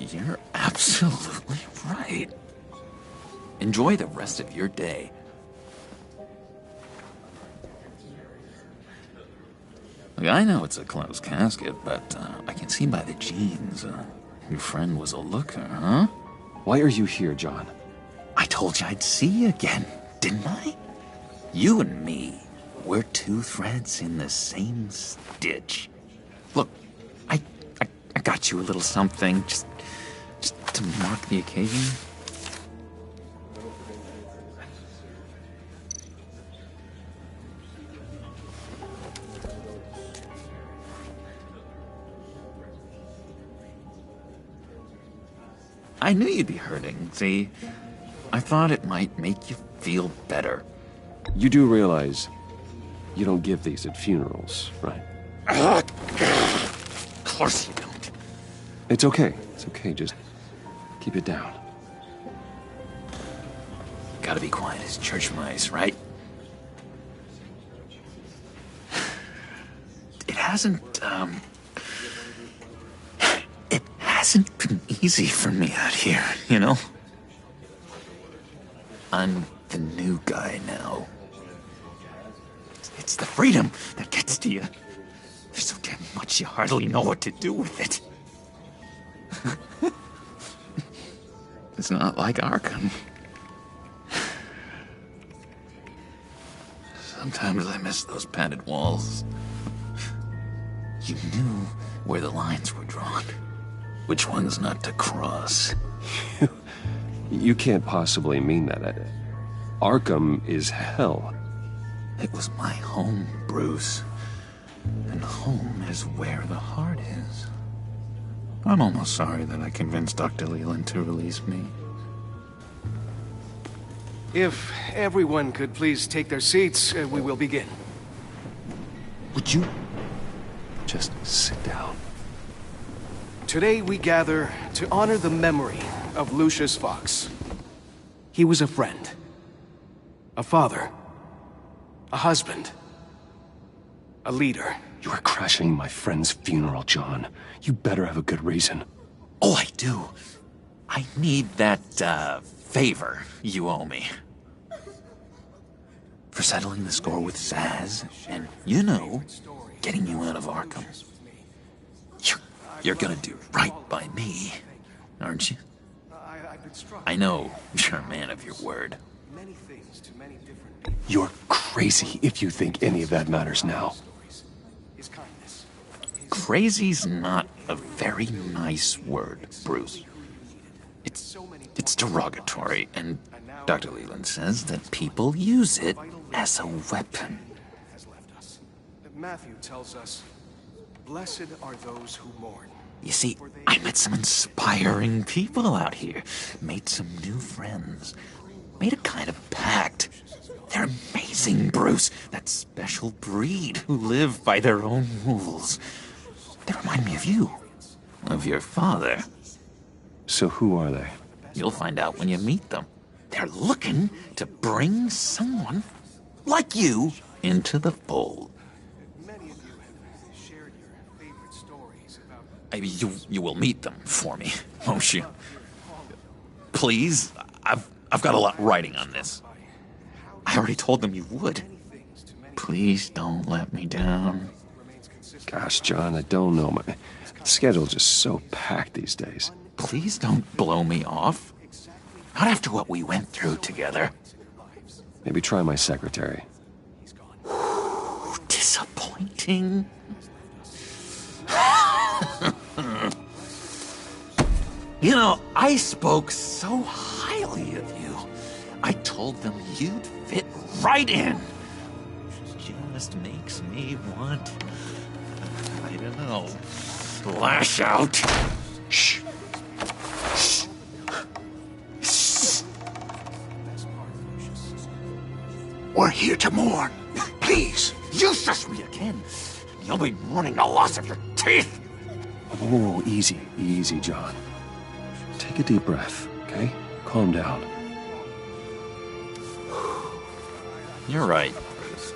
You're absolutely right. Enjoy the rest of your day. Look, I know it's a closed casket, but I can see by the jeans, your friend was a looker, huh? Why are you here, John? I told you I'd see you again, didn't I? You and me, we're two threads in the same stitch. Look, I got you a little something, just to mark the occasion. I knew you'd be hurting, see? I thought it might make you feel better. You do realize you don't give these at funerals, right? Of course you don't. It's okay. It's okay. Just keep it down. Gotta be quiet as church mice, right? It hasn't been easy for me out here, you know? I'm the new guy now. It's the freedom that gets to you. There's so damn much you hardly know what to do with it. It's not like Arkham. Sometimes I miss those padded walls. You knew where the lines were drawn. Which ones not to cross. You can't possibly mean that. Arkham is hell. It was my home, Bruce. And home is where the heart is. I'm almost sorry that I convinced Dr. Leland to release me. If everyone could please take their seats, we will begin. Would you just sit down? Today we gather to honor the memory of Lucius Fox. He was a friend, a father, a husband, a leader. You are crashing my friend's funeral, John. You better have a good reason. Oh, I do. I need that, favor you owe me. For settling the score with Zaz, and, you know, getting you out of Arkham. You're gonna do right by me, aren't you? I know you're a man of your word. You're crazy if you think any of that matters now. Crazy's not a very nice word, Bruce. It's derogatory, and Dr. Leland says that people use it as a weapon. Matthew tells us, blessed are those who mourn. You see, I met some inspiring people out here. Made some new friends. Made a kind of pact. They're amazing, Bruce. That special breed who live by their own rules. They remind me of you. Of your father. So who are they? You'll find out when you meet them. They're looking to bring someone like you into the fold. You will meet them for me, won't you? Please, I've got a lot riding on this. I already told them you would. Please don't let me down. Gosh, John, I don't know. My schedule's just so packed these days. Please don't blow me off. Not after what we went through together. Maybe try my secretary. Disappointing. You know, I spoke so highly of you. I told them you'd fit right in. Just makes me want, I don't know, lash out. Shh. Shh. Shh. We're here to mourn. Please, useless me again. You'll be mourning the loss of your teeth. Whoa, easy, easy, John. Take a deep breath, okay? Calm down. You're right, Bruce.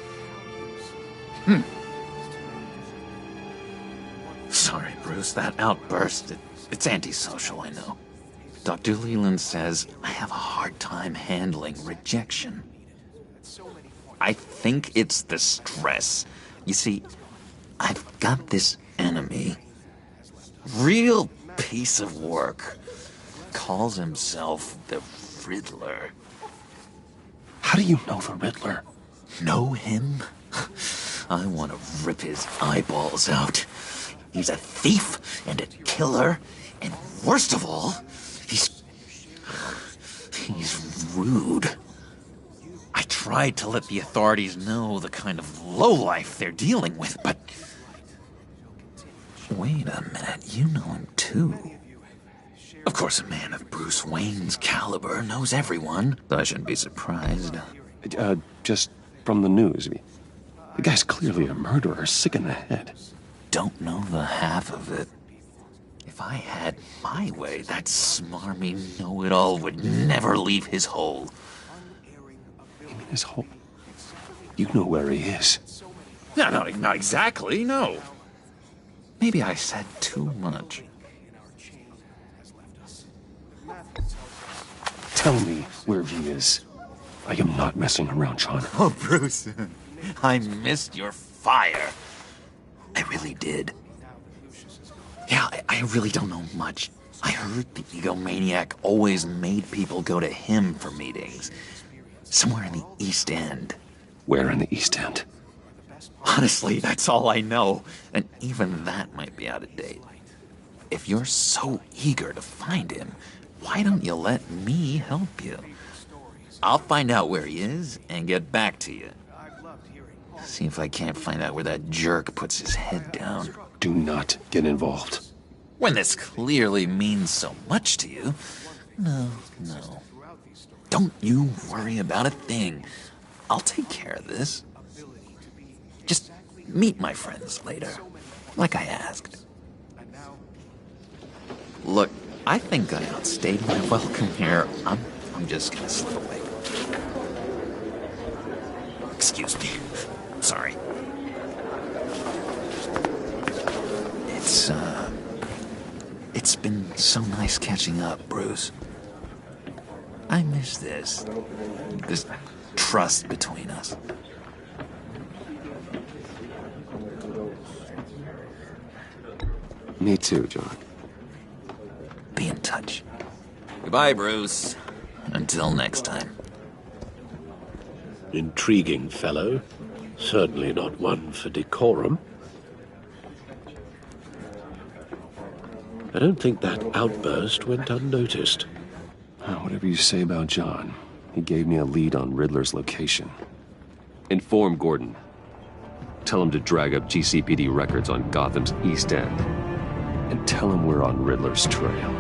Sorry, Bruce, that outburst, it's antisocial, I know. Dr. Leland says I have a hard time handling rejection. I think it's the stress. You see, I've got this enemy. Real piece of work. Calls himself the Riddler. How do you know the Riddler? Know him? I want to rip his eyeballs out. He's a thief and a killer, and worst of all, he's rude. I tried to let the authorities know the kind of lowlife they're dealing with, but... Wait a minute, you know him too. Of course, a man of Bruce Wayne's caliber knows everyone, though I shouldn't be surprised. Just from the news. The guy's clearly a murderer, sick in the head. Don't know the half of it. If I had my way, that smarmy know-it-all would never leave his hole. You mean his hole? You know where he is. No, not exactly, no. Maybe I said too much. Tell me where he is. I am not messing around, John. Oh, Bruce, I missed your fire. I really did. Yeah, I really don't know much. I heard the egomaniac always made people go to him for meetings. Somewhere in the East End. Where in the East End? Honestly, that's all I know. And even that might be out of date. If you're so eager to find him, why don't you let me help you? I'll find out where he is and get back to you. See if I can't find out where that jerk puts his head down. Do not get involved. When this clearly means so much to you. No. Don't you worry about a thing. I'll take care of this. Just meet my friends later, like I asked. Look, I think I outstayed my welcome here. I'm just gonna slip away. Excuse me. I'm sorry. It's been so nice catching up, Bruce. I miss this trust between us. Me too, John. Be in touch. Goodbye, Bruce. Until next time. Intriguing fellow. Certainly not one for decorum. I don't think that outburst went unnoticed. Whatever you say about John, he gave me a lead on Riddler's location. Inform Gordon. Tell him to drag up GCPD records on Gotham's East End. And tell him we're on Riddler's trail.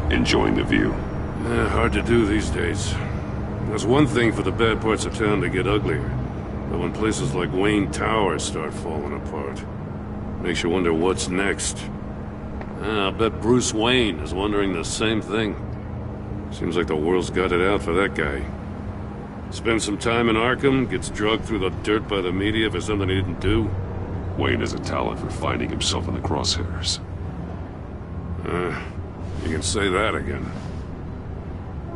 Enjoying the view? Hard to do these days. There's one thing for the bad parts of town to get uglier. But when places like Wayne Tower start falling apart, makes you wonder what's next. I'll bet Bruce Wayne is wondering the same thing. Seems like the world's got it out for that guy. Spends some time in Arkham, gets drugged through the dirt by the media for something he didn't do. Wayne has a talent for finding himself in the crosshairs. You can say that again.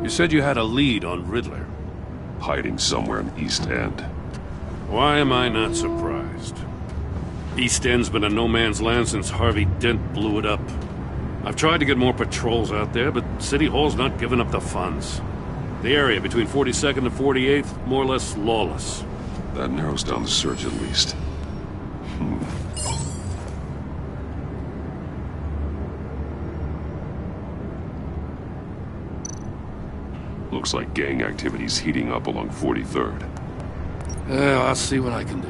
You said you had a lead on Riddler. Hiding somewhere in the East End. Why am I not surprised? East End's been a no-man's land since Harvey Dent blew it up. I've tried to get more patrols out there, but City Hall's not giving up the funds. The area between 42nd and 48th, more or less lawless. That narrows down the search at least. Looks like gang activity's heating up along 43rd. I'll see what I can do.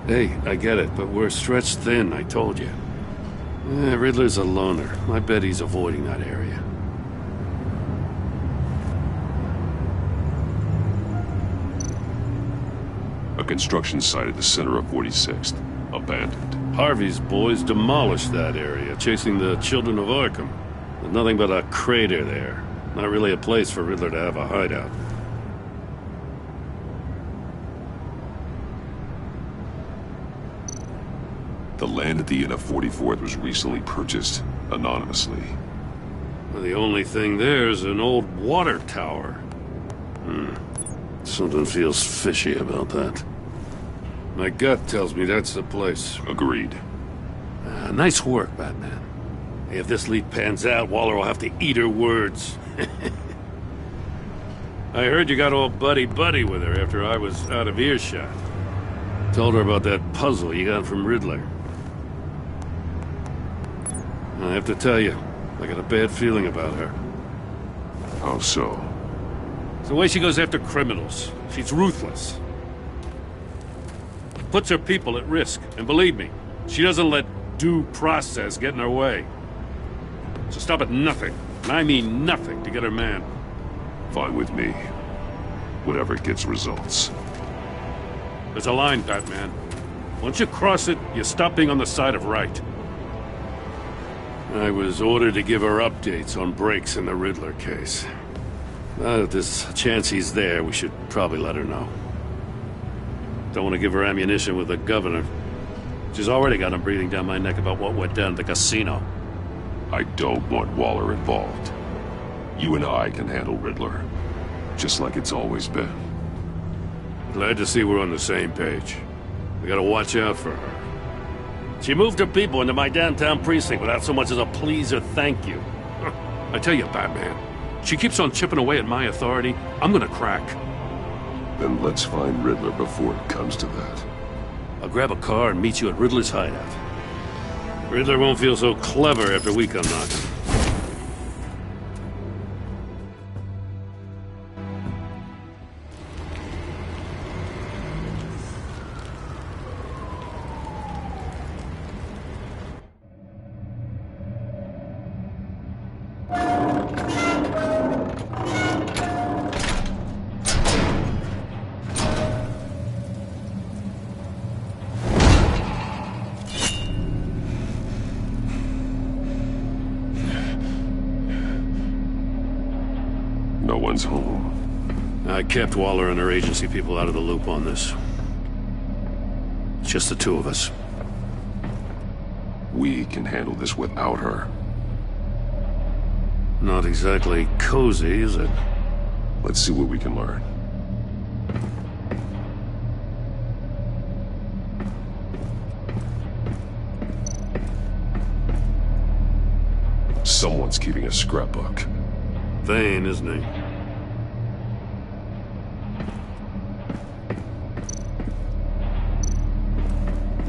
Hey, I get it, but we're stretched thin, I told you. Riddler's a loner. I bet he's avoiding that area. A construction site at the center of 46th. Abandoned. Harvey's boys demolished that area, chasing the children of Arkham. There's nothing but a crater there. Not really a place for Riddler to have a hideout. The land at the end of 44th was recently purchased anonymously. Well, the only thing there is an old water tower. Something feels fishy about that. My gut tells me that's the place. Agreed. Nice work, Batman. If this lead pans out, Waller will have to eat her words. I heard you got all buddy-buddy with her after I was out of earshot. Told her about that puzzle you got from Riddler. I have to tell you, I got a bad feeling about her. How so? It's the way she goes after criminals. She's ruthless. Puts her people at risk. And believe me, she doesn't let due process get in her way. So stop at nothing, and I mean nothing, to get her man. Fine with me. Whatever gets results. There's a line, Batman. Once you cross it, you stop being on the side of right. I was ordered to give her updates on breaks in the Riddler case. If there's a chance he's there, we should probably let her know. Don't want to give her ammunition with the governor. She's already got him breathing down my neck about what went down at the casino. I don't want Waller involved. You and I can handle Riddler, just like it's always been. Glad to see we're on the same page. We gotta watch out for her. She moved her people into my downtown precinct without so much as a please or thank you. I tell you, Batman, she keeps on chipping away at my authority. I'm gonna crack. Then let's find Riddler before it comes to that. I'll grab a car and meet you at Riddler's hideout. Riddler won't feel so clever after we come knocking. No one's home. I kept Waller and her agency people out of the loop on this. It's just the two of us. We can handle this without her. Not exactly cozy, is it? Let's see what we can learn. Someone's keeping a scrapbook. Vain, isn't he?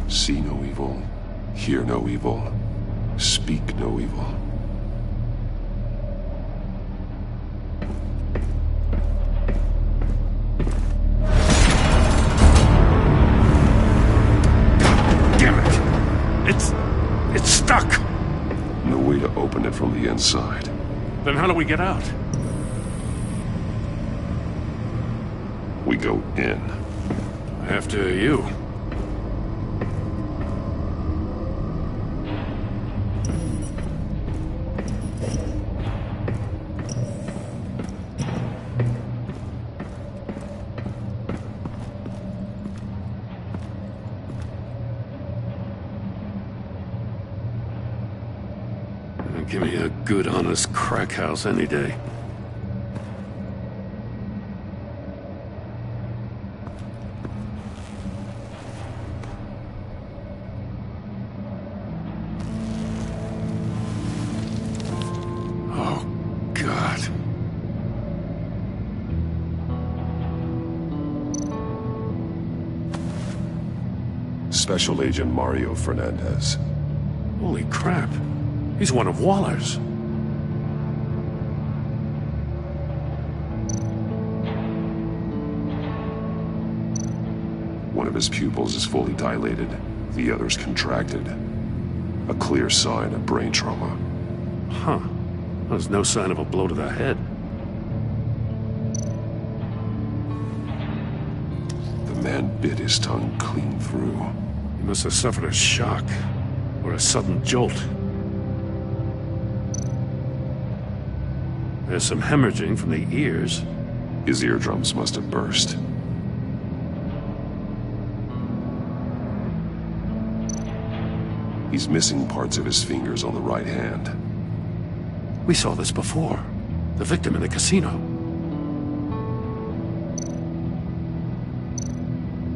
See no evil, hear no evil, speak no evil. Damn it! It's stuck! No way to open it from the inside. Then how do we get out? We go in. After you. Give me a good, honest crack house any day. Oh, God. Special Agent Mario Fernandez. Holy crap. He's one of Waller's. One of his pupils is fully dilated, the other's contracted. A clear sign of brain trauma. Huh. There's no sign of a blow to the head. The man bit his tongue clean through. He must have suffered a shock, or a sudden jolt. There's some hemorrhaging from the ears. His eardrums must have burst. He's missing parts of his fingers on the right hand. We saw this before. The victim in the casino.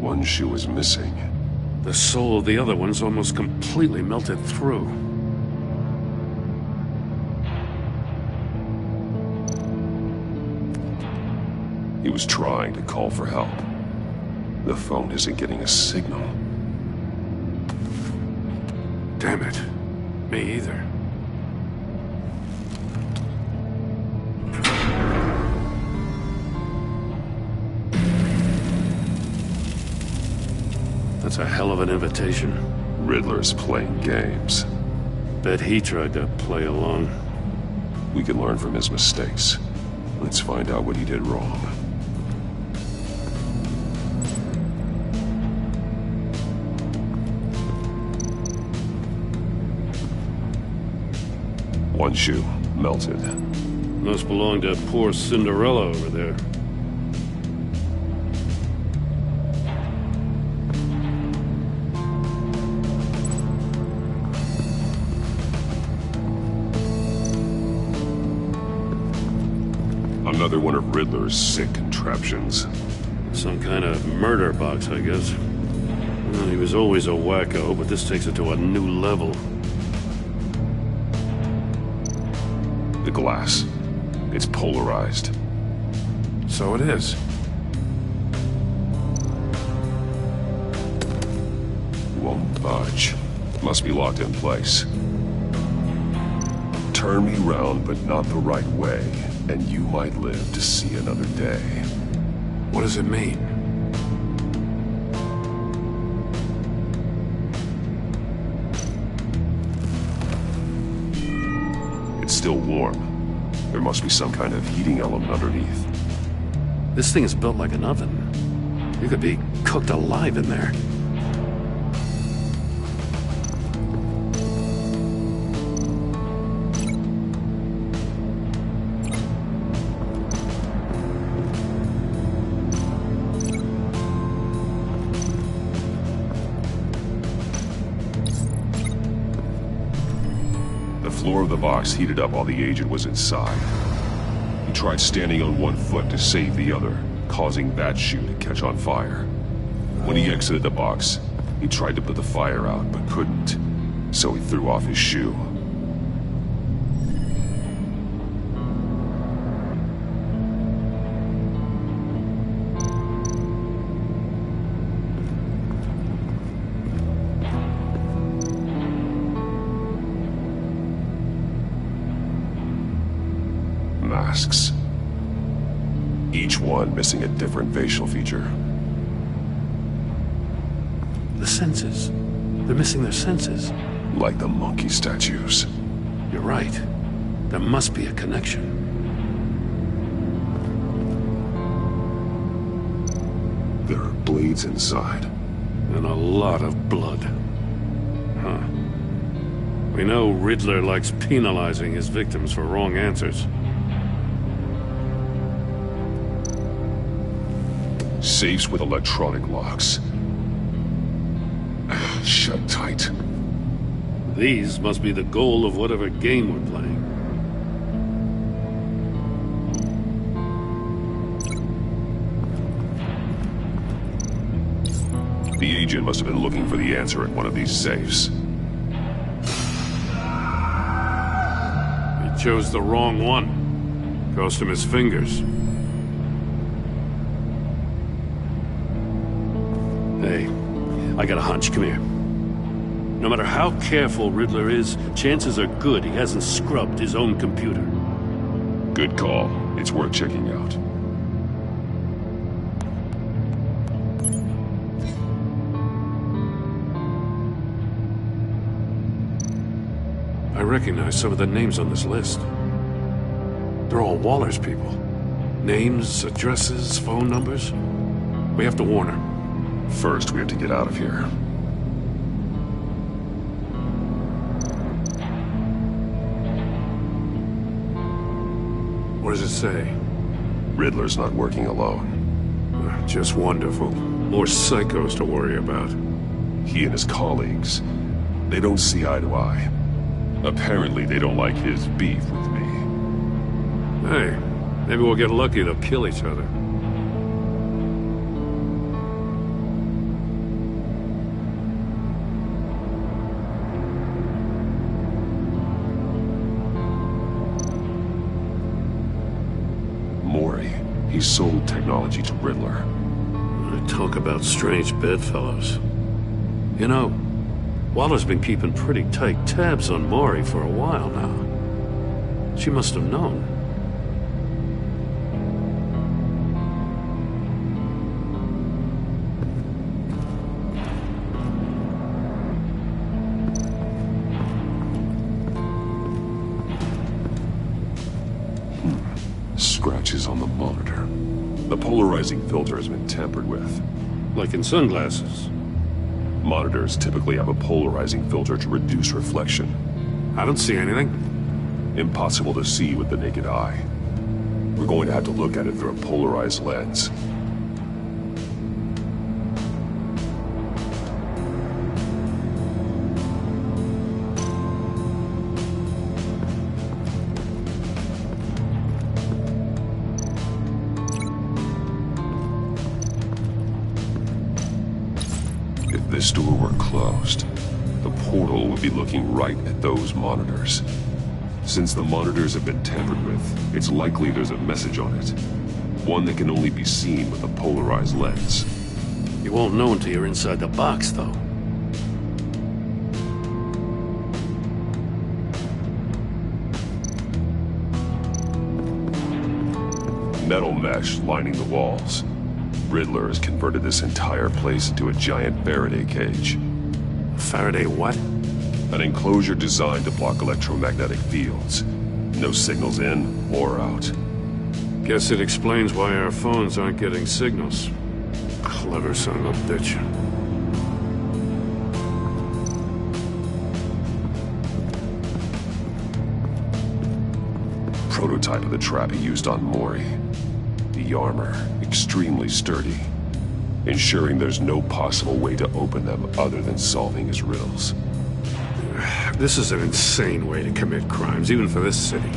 One shoe is missing. The sole of the other one's almost completely melted through. He was trying to call for help. The phone isn't getting a signal. Damn it. Me either. That's a hell of an invitation. Riddler's playing games. Bet he tried to play along. We can learn from his mistakes. Let's find out what he did wrong. One shoe, melted. Must belong to poor Cinderella over there. Another one of Riddler's sick contraptions. Some kind of murder box, I guess. Well, he was always a wacko, but this takes it to a new level. The glass. It's polarized. So it is. Won't budge. Must be locked in place. Turn me round, but not the right way, and you might live to see another day. What does it mean? It's still warm. There must be some kind of heating element underneath. This thing is built like an oven. You could be cooked alive in there. The floor of the box heated up while the agent was inside. He tried standing on one foot to save the other, causing that shoe to catch on fire. When he exited the box, he tried to put the fire out, but couldn't, so he threw off his shoe. Masks. Each one missing a different facial feature. The senses. They're missing their senses. Like the monkey statues. You're right. There must be a connection. There are blades inside. And a lot of blood. Huh. We know Riddler likes penalizing his victims for wrong answers. Safes with electronic locks. Shut tight. These must be the goal of whatever game we're playing. The agent must have been looking for the answer in one of these safes. He chose the wrong one. Cost him his fingers. Hey, I got a hunch. Come here. No matter how careful Riddler is, chances are good he hasn't scrubbed his own computer. Good call. It's worth checking out. I recognize some of the names on this list. They're all Waller's people. Names, addresses, phone numbers. We have to warn her. First, we have to get out of here. What does it say? Riddler's not working alone. Just wonderful. More psychos to worry about. He and his colleagues, they don't see eye to eye. Apparently, they don't like his beef with me. Hey, maybe we'll get lucky to kill each other. Mori, he sold technology to Riddler. Talk about strange bedfellows. You know, Waller's been keeping pretty tight tabs on Mori for a while now. She must have known. Scratches on the monitor. The polarizing filter has been tampered with. Like in sunglasses. Monitors typically have a polarizing filter to reduce reflection. I don't see anything. Impossible to see with the naked eye. We're going to have to look at it through a polarized lens. portal would be looking right at those monitors. Since the monitors have been tampered with, it's likely there's a message on it. One that can only be seen with a polarized lens. You won't know until you're inside the box, though. Metal mesh lining the walls. Riddler has converted this entire place into a giant Faraday cage. Faraday what? An enclosure designed to block electromagnetic fields. No signals in or out. Guess it explains why our phones aren't getting signals. Clever son of a bitch. Prototype of the trap he used on Mori. The armor, extremely sturdy, ensuring there's no possible way to open them other than solving his riddles. This is an insane way to commit crimes, even for this city.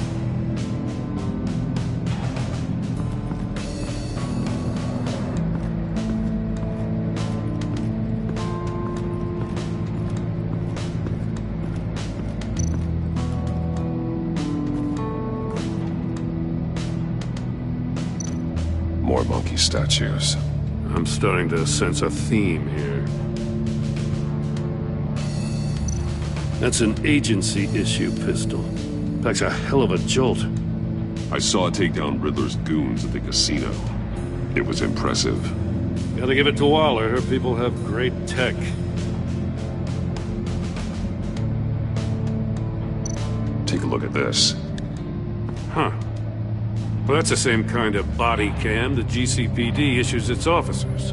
More monkey statues. I'm starting to sense a theme here. That's an agency-issue pistol. Packs a hell of a jolt. I saw it take down Riddler's goons at the casino. It was impressive. Gotta give it to Waller. Her people have great tech. Take a look at this. Huh. Well, that's the same kind of body cam the GCPD issues its officers.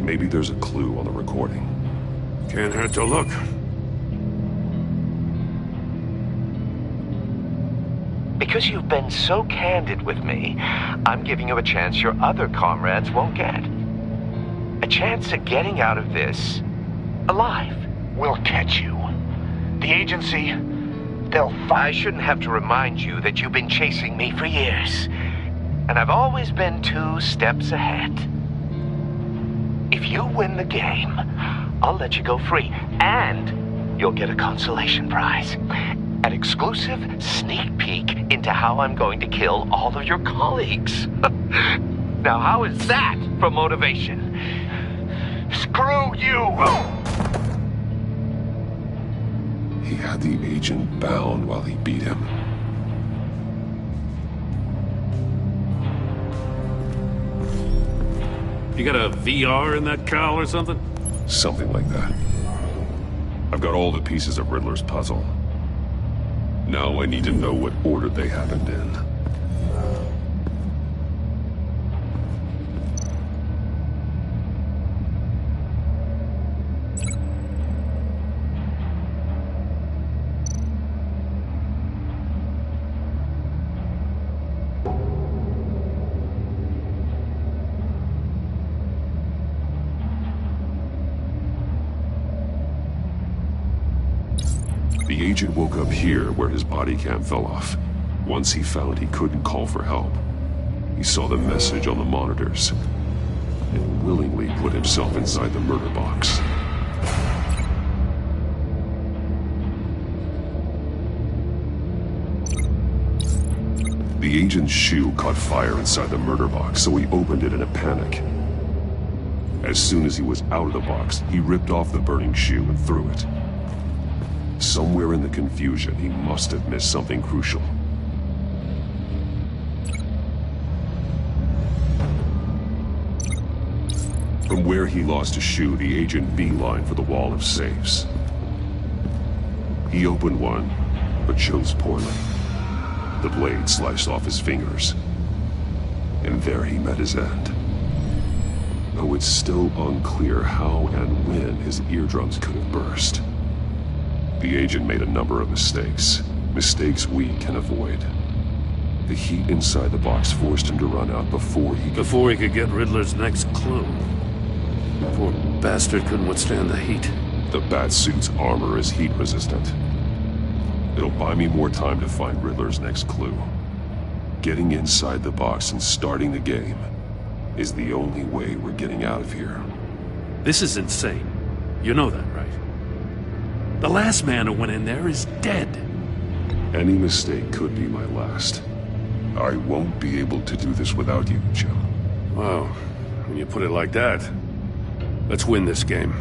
Maybe there's a clue on the recording. Can't hurt to look. Because you've been so candid with me, I'm giving you a chance your other comrades won't get. A chance at getting out of this alive. We'll catch you. The agency, they'll find... I shouldn't have to remind you that you've been chasing me for years. And I've always been 2 steps ahead. If you win the game, I'll let you go free. And you'll get a consolation prize. An exclusive sneak peek into how I'm going to kill all of your colleagues. Now, how is that for motivation? Screw you! He had the agent bound while he beat him. You got a VR in that cowl or something? Something like that. I've got all the pieces of Riddler's puzzle. Now I need to know what order they happened in. The agent woke up here where his body cam fell off. Once he found he couldn't call for help, he saw the message on the monitors and willingly put himself inside the murder box. The agent's shoe caught fire inside the murder box, so he opened it in a panic. As soon as he was out of the box, he ripped off the burning shoe and threw it. Somewhere in the confusion, he must have missed something crucial. From where he lost his shoe, the agent beelined for the wall of safes. He opened one, but chose poorly. The blade sliced off his fingers. And there he met his end. Though it's still unclear how and when his eardrums could have burst. The agent made a number of mistakes. Mistakes we can avoid. The heat inside the box forced him to run out before he could get Riddler's next clue. Poor bastard couldn't withstand the heat. The Batsuit's armor is heat resistant. It'll buy me more time to find Riddler's next clue. Getting inside the box and starting the game is the only way we're getting out of here. This is insane. You know that, right? The last man who went in there is dead. Any mistake could be my last. I won't be able to do this without you, Jim. Wow, when you put it like that, let's win this game.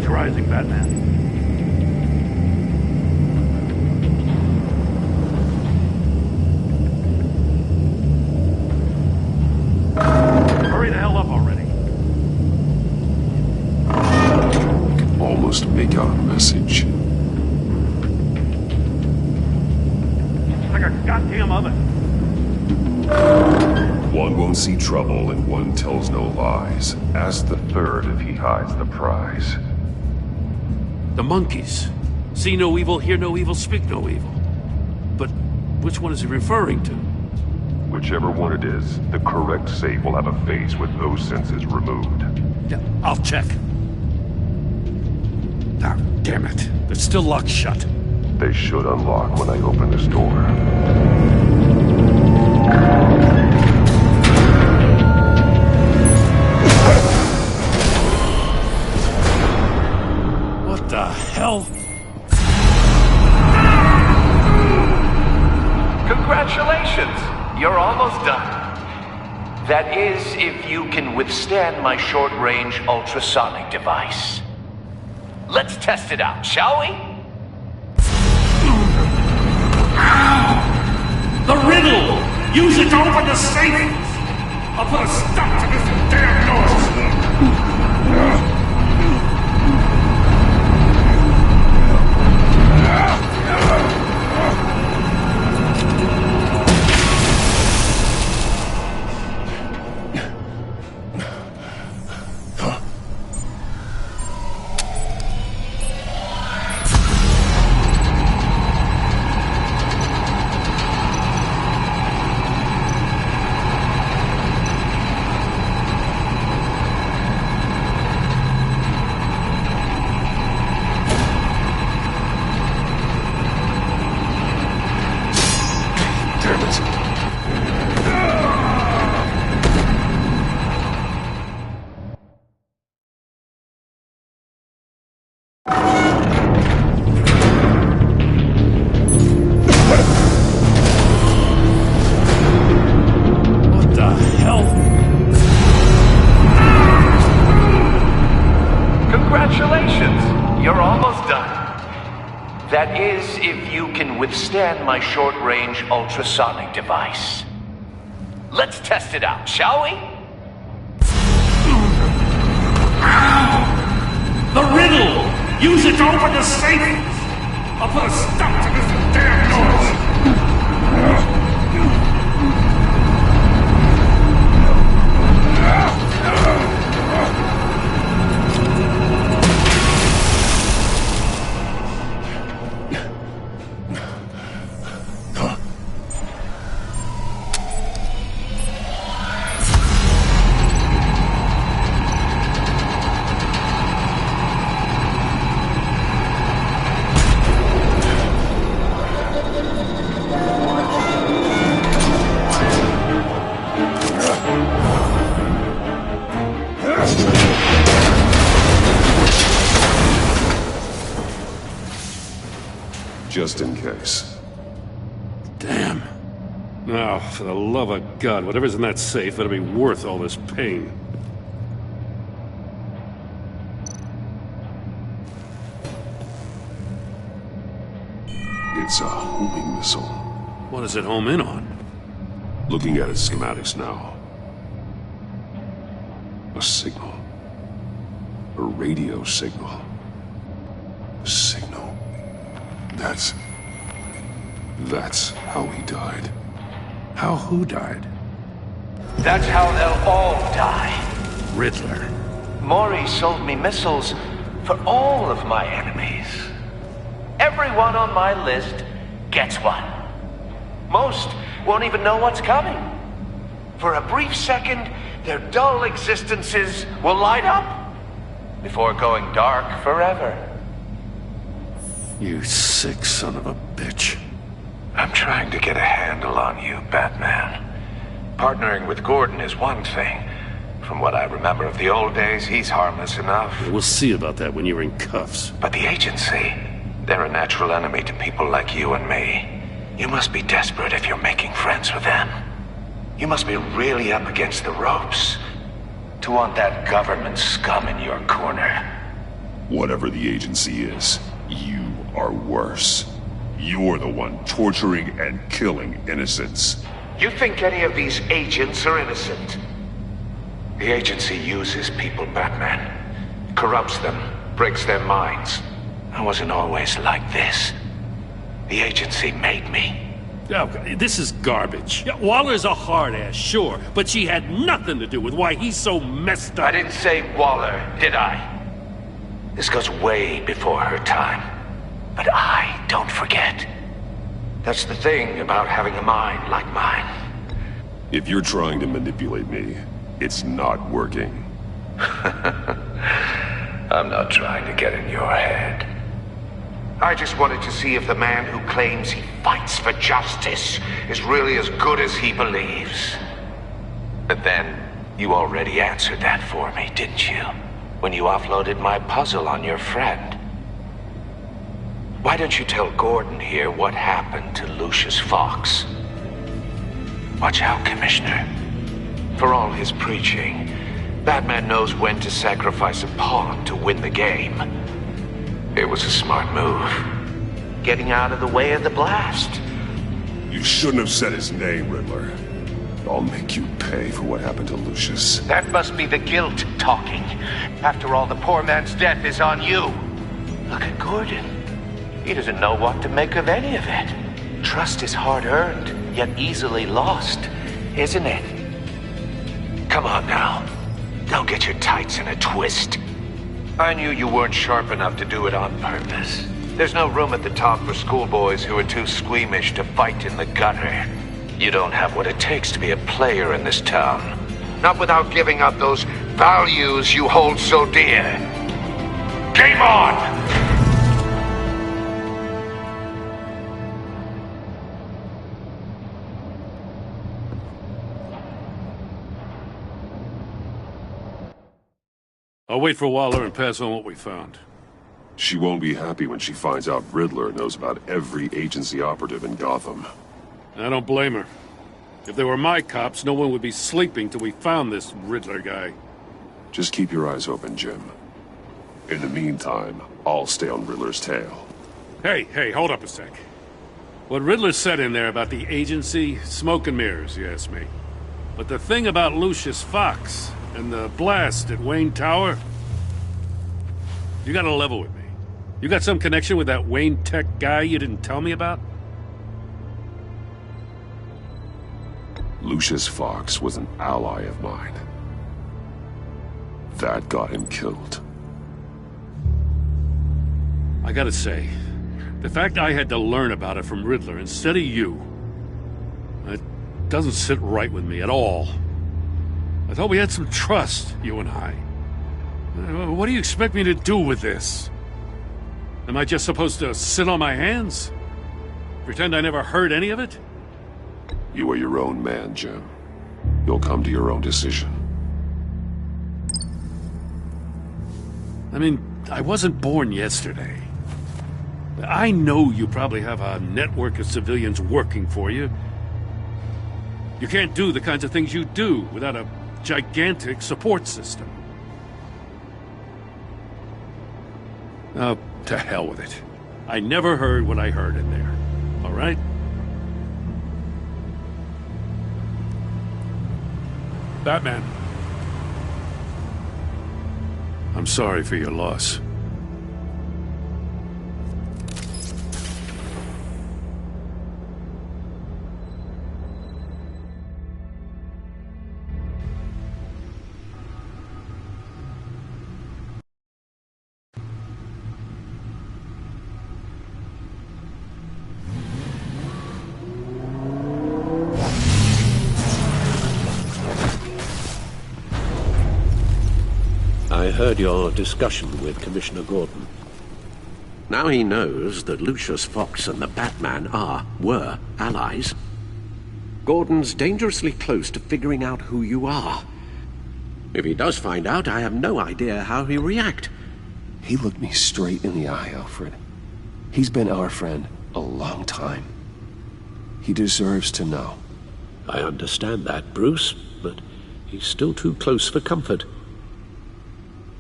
Rising, Batman. Hurry the hell up already. Can almost make out a message. It's like a goddamn oven. One won't see trouble and one tells no lies. Ask the third if he hides the prize. The monkeys. See no evil, hear no evil, speak no evil. But which one is he referring to? Whichever one it is, the correct safe will have a face with those senses removed. Yeah, I'll check. Ah, damn it. They're still locked shut. They should unlock when I open this door. What the hell? Congratulations! You're almost done. That is, if you can withstand my short-range ultrasonic device. Let's test it out, shall we? The riddle! Use it to open the safe! I'll put a stop to this damn noise! That is, if you can withstand my short-range ultrasonic device. Let's test it out, shall we? The riddle! Use it to open the safe! I'll put a stop to this damn noise! Just in case. Damn. Now, for the love of God, whatever's in that safe better be worth all this pain. It's a homing missile. What does it home in on? Looking at its schematics now. A signal. A radio signal. A signal. That's how he died. How who died? That's how they'll all die. Riddler. Maury sold me missiles for all of my enemies. Everyone on my list gets one. Most won't even know what's coming. For a brief second, their dull existences will light up before going dark forever. You sick son of a bitch. I'm trying to get a handle on you, Batman. Partnering with Gordon is one thing. From what I remember of the old days, he's harmless enough. We'll see about that when you're in cuffs. But the agency, they're a natural enemy to people like you and me. You must be desperate if you're making friends with them. You must be really up against the ropes to want that government scum in your corner. Whatever the agency is, you are worse. You're the one torturing and killing innocents. You think any of these agents are innocent? The agency uses people, Batman. Corrupts them, breaks their minds. I wasn't always like this. The agency made me. Oh, this is garbage. Yeah, Waller's a hard-ass, sure, but she had nothing to do with why he's so messed up. I didn't say Waller, did I? This goes way before her time. But I don't forget. That's the thing about having a mind like mine. If you're trying to manipulate me, it's not working. I'm not trying to get in your head. I just wanted to see if the man who claims he fights for justice is really as good as he believes. But then, you already answered that for me, didn't you? When you offloaded my puzzle on your friend. Why don't you tell Gordon here what happened to Lucius Fox? Watch out, Commissioner. For all his preaching, Batman knows when to sacrifice a pawn to win the game. It was a smart move. Getting out of the way of the blast. You shouldn't have said his name, Riddler. I'll make you pay for what happened to Lucius. That must be the guilt talking. After all, the poor man's death is on you. Look at Gordon. He doesn't know what to make of any of it. Trust is hard-earned, yet easily lost, isn't it? Come on now. Don't get your tights in a twist. I knew you weren't sharp enough to do it on purpose. There's no room at the top for schoolboys who are too squeamish to fight in the gutter. You don't have what it takes to be a player in this town. Not without giving up those values you hold so dear. Game on! I'll wait for Waller and pass on what we found. She won't be happy when she finds out Riddler knows about every agency operative in Gotham. I don't blame her. If they were my cops, no one would be sleeping till we found this Riddler guy. Just keep your eyes open, Jim. In the meantime, I'll stay on Riddler's tail. Hey, hold up a sec. What Riddler said in there about the agency, smoke and mirrors, you ask me. But the thing about Lucius Fox and the blast at Wayne Tower, you gotta level with me. You got some connection with that Wayne Tech guy you didn't tell me about? Lucius Fox was an ally of mine. That got him killed. I gotta say, the fact I had to learn about it from Riddler instead of you, it doesn't sit right with me at all. I thought we had some trust, you and I. What do you expect me to do with this? Am I just supposed to sit on my hands? Pretend I never heard any of it? You are your own man, Jim. You'll come to your own decision. I mean, I wasn't born yesterday. I know you probably have a network of civilians working for you. You can't do the kinds of things you do without a gigantic support system. Oh, to hell with it. I never heard what I heard in there. All right? Batman. I'm sorry for your loss. I heard your discussion with Commissioner Gordon. Now he knows that Lucius Fox and the Batman were allies. Gordon's dangerously close to figuring out who you are. If he does find out, I have no idea how he'll react. He looked me straight in the eye, Alfred. He's been our friend a long time. He deserves to know. I understand that, Bruce, but he's still too close for comfort.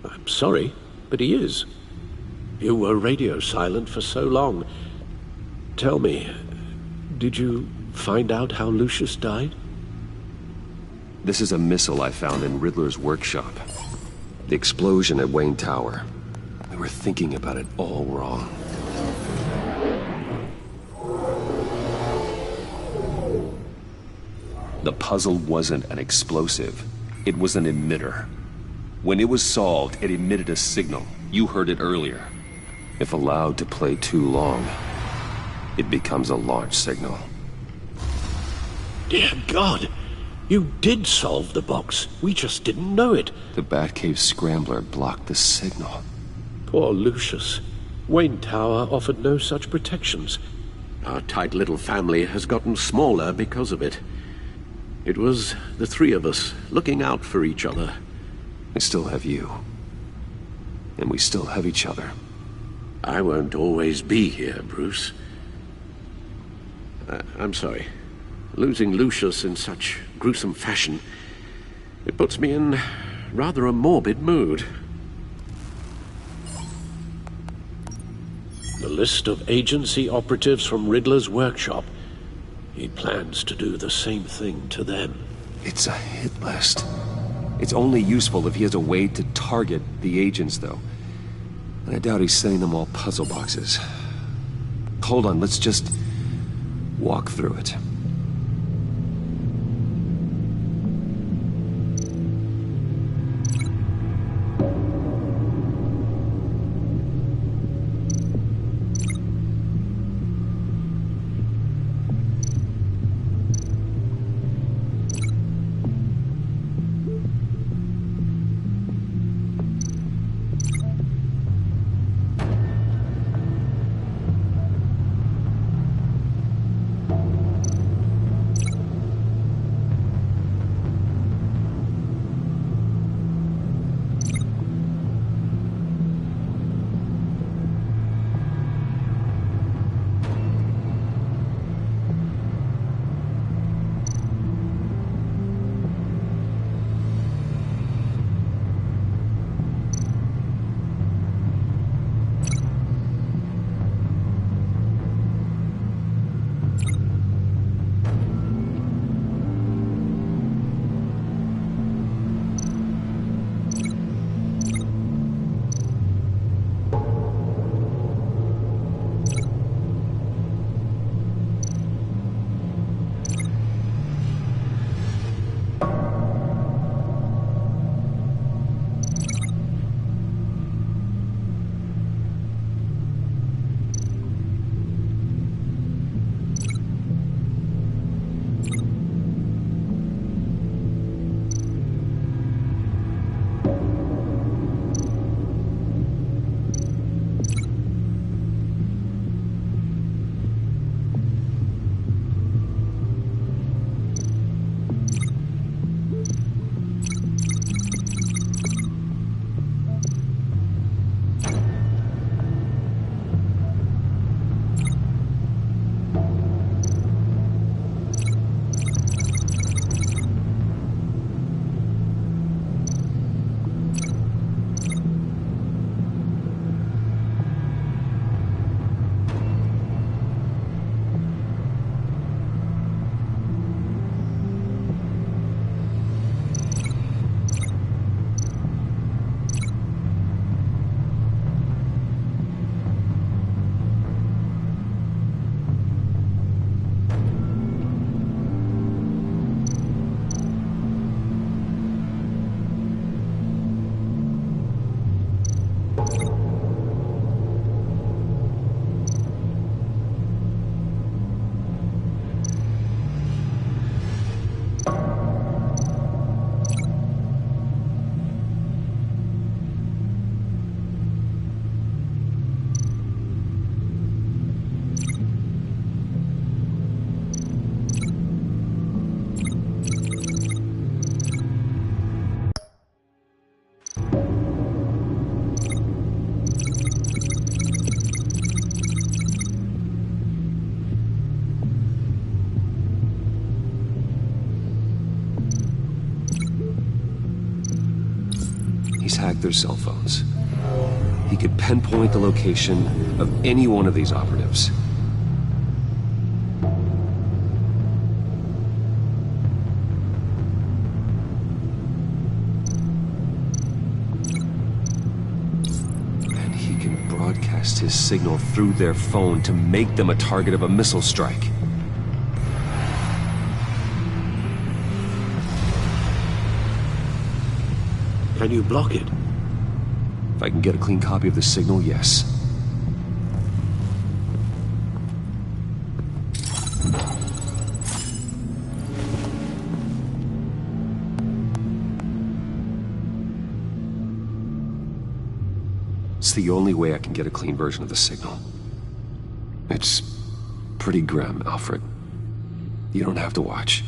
I'm sorry, but he is. You were radio silent for so long. Tell me, did you find out how Lucius died? This is a missile I found in Riddler's workshop. The explosion at Wayne Tower. We were thinking about it all wrong. The puzzle wasn't an explosive. It was an emitter. When it was solved, it emitted a signal. You heard it earlier. If allowed to play too long, it becomes a launch signal. Dear God! You did solve the box. We just didn't know it. The Batcave scrambler blocked the signal. Poor Lucius. Wayne Tower offered no such protections. Our tight little family has gotten smaller because of it. It was the three of us looking out for each other. I still have you. And we still have each other. I won't always be here, Bruce. I'm sorry. Losing Lucius in such gruesome fashion, it puts me in rather a morbid mood. The list of agency operatives from Riddler's workshop. He plans to do the same thing to them. It's a hit list. It's only useful if he has a way to target the agents, though. And I doubt he's sending them all puzzle boxes. Hold on, let's just walk through it. hacked their cell phones. He could pinpoint the location of any one of these operatives. And he can broadcast his signal through their phone to make them a target of a missile strike. Can you block it? If I can get a clean copy of the signal, yes. It's the only way I can get a clean version of the signal. It's pretty grim, Alfred. You don't have to watch.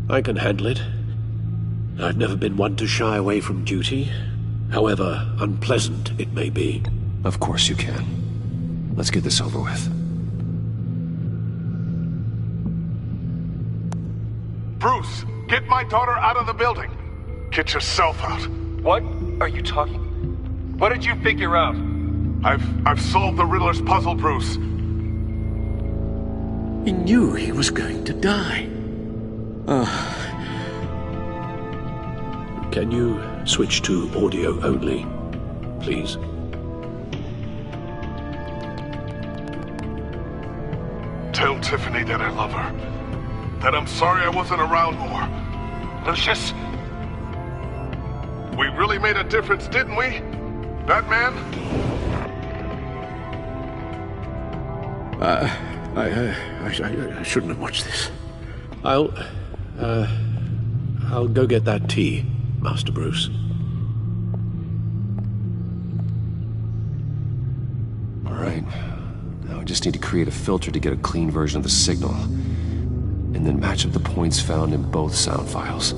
I can handle it. I've never been one to shy away from duty, however unpleasant it may be. Of course you can. Let's get this over with. Bruce, get my daughter out of the building. Get yourself out. What are you talking? What did you figure out? I've solved the Riddler's puzzle, Bruce. He knew he was going to die. Can you switch to audio only, please? Tell Tiffany that I love her. That I'm sorry I wasn't around more. Lucius? We really made a difference, didn't we? Batman? I shouldn't have watched this. I'll go get that tea, Master Bruce. All right. Now I just need to create a filter to get a clean version of the signal, and then match up the points found in both sound files.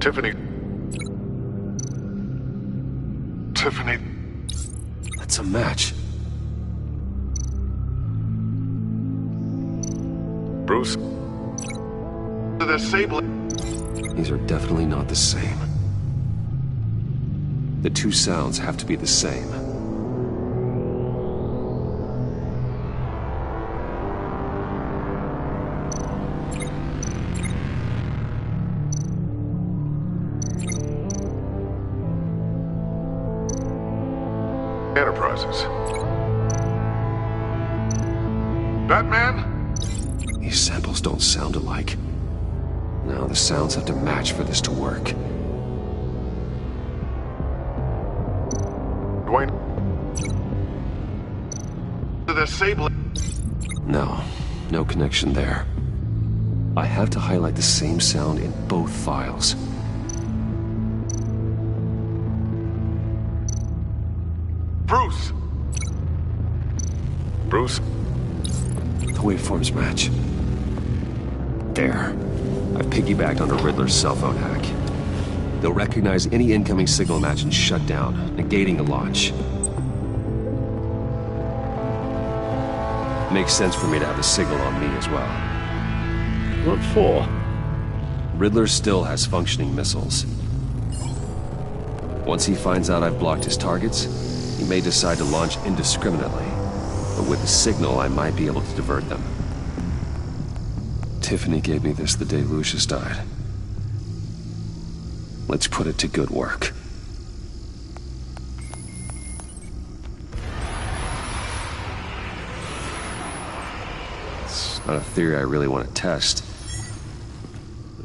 Tiffany. That's a match. Bruce. The Sable. These are definitely not the same. The two sounds have to be the same. Enterprises. Batman? These samples don't sound alike. No, the sounds have to match for this to work. Dwayne. The Sable. No connection there. I have to highlight the same sound in both files. Bruce. The waveforms match. There. I've piggybacked onto Riddler's cell phone hack. They'll recognize any incoming signal match and shut down, negating the launch. Makes sense for me to have the signal on me as well. What for? Riddler still has functioning missiles. Once he finds out I've blocked his targets, he may decide to launch indiscriminately. But with the signal, I might be able to divert them. Tiffany gave me this the day Lucius died. Let's put it to good work. It's not a theory I really want to test.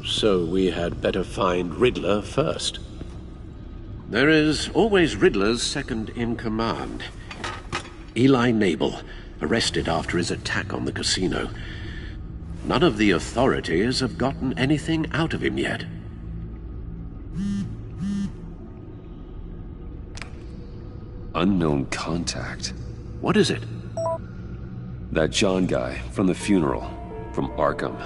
So we had better find Riddler first. There is always Riddler's second in command. Eli Nabel, arrested after his attack on the casino. None of the authorities have gotten anything out of him yet. Unknown contact. What is it? That John guy from the funeral, from Arkham.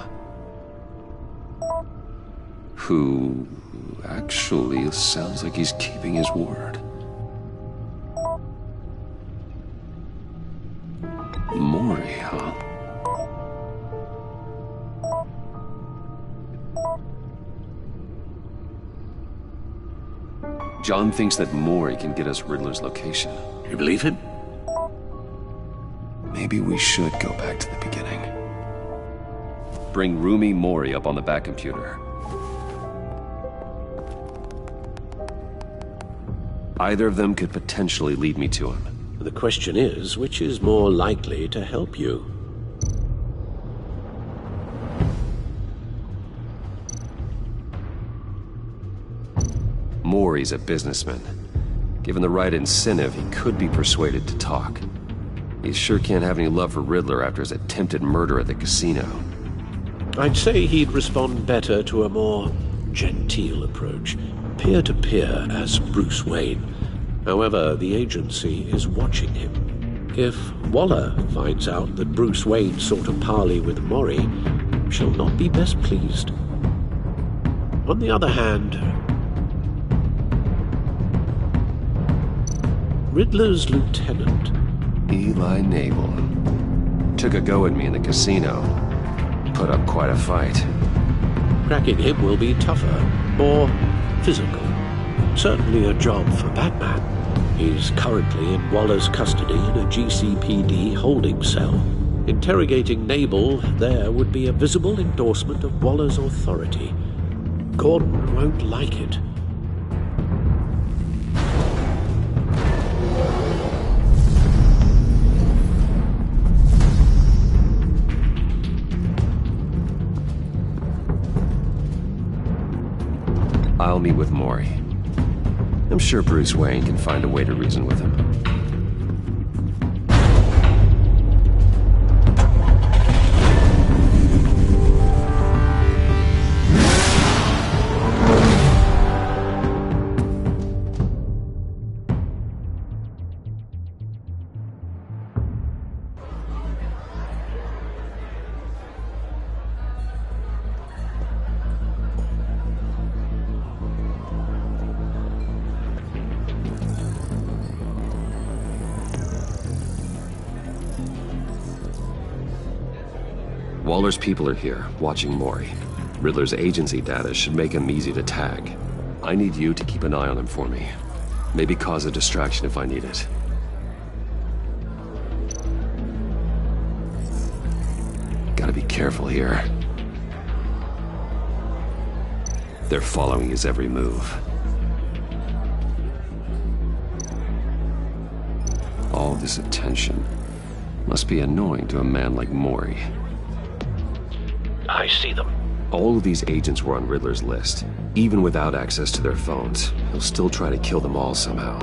Who actually sounds like he's keeping his word. Mori, huh? John thinks that Mori can get us Riddler's location. You believe him? Maybe we should go back to the beginning. Bring Rumi Mori up on the back computer. Either of them could potentially lead me to him. The question is, which is more likely to help you? Mori's a businessman. Given the right incentive, he could be persuaded to talk. He sure can't have any love for Riddler after his attempted murder at the casino. I'd say he'd respond better to a more genteel approach, peer-to-peer as Bruce Wayne. However, the agency is watching him. If Waller finds out that Bruce Wayne sought a parley with Mori, she'll not be best pleased. On the other hand, Riddler's lieutenant, Eli Nabel, took a go at me in the casino. Put up quite a fight. Cracking him will be tougher, more physical. Certainly a job for Batman. He's currently in Waller's custody in a GCPD holding cell. Interrogating Nabel there would be a visible endorsement of Waller's authority. Gordon won't like it. I'll meet with Mori. I'm sure Bruce Wayne can find a way to reason with him. Waller's people are here, watching Mori. Riddler's agency data should make him easy to tag. I need you to keep an eye on him for me. Maybe cause a distraction if I need it. Gotta be careful here. They're following his every move. All this attention must be annoying to a man like Mori. I see them. All of these agents were on Riddler's list. Even without access to their phones, he'll still try to kill them all somehow.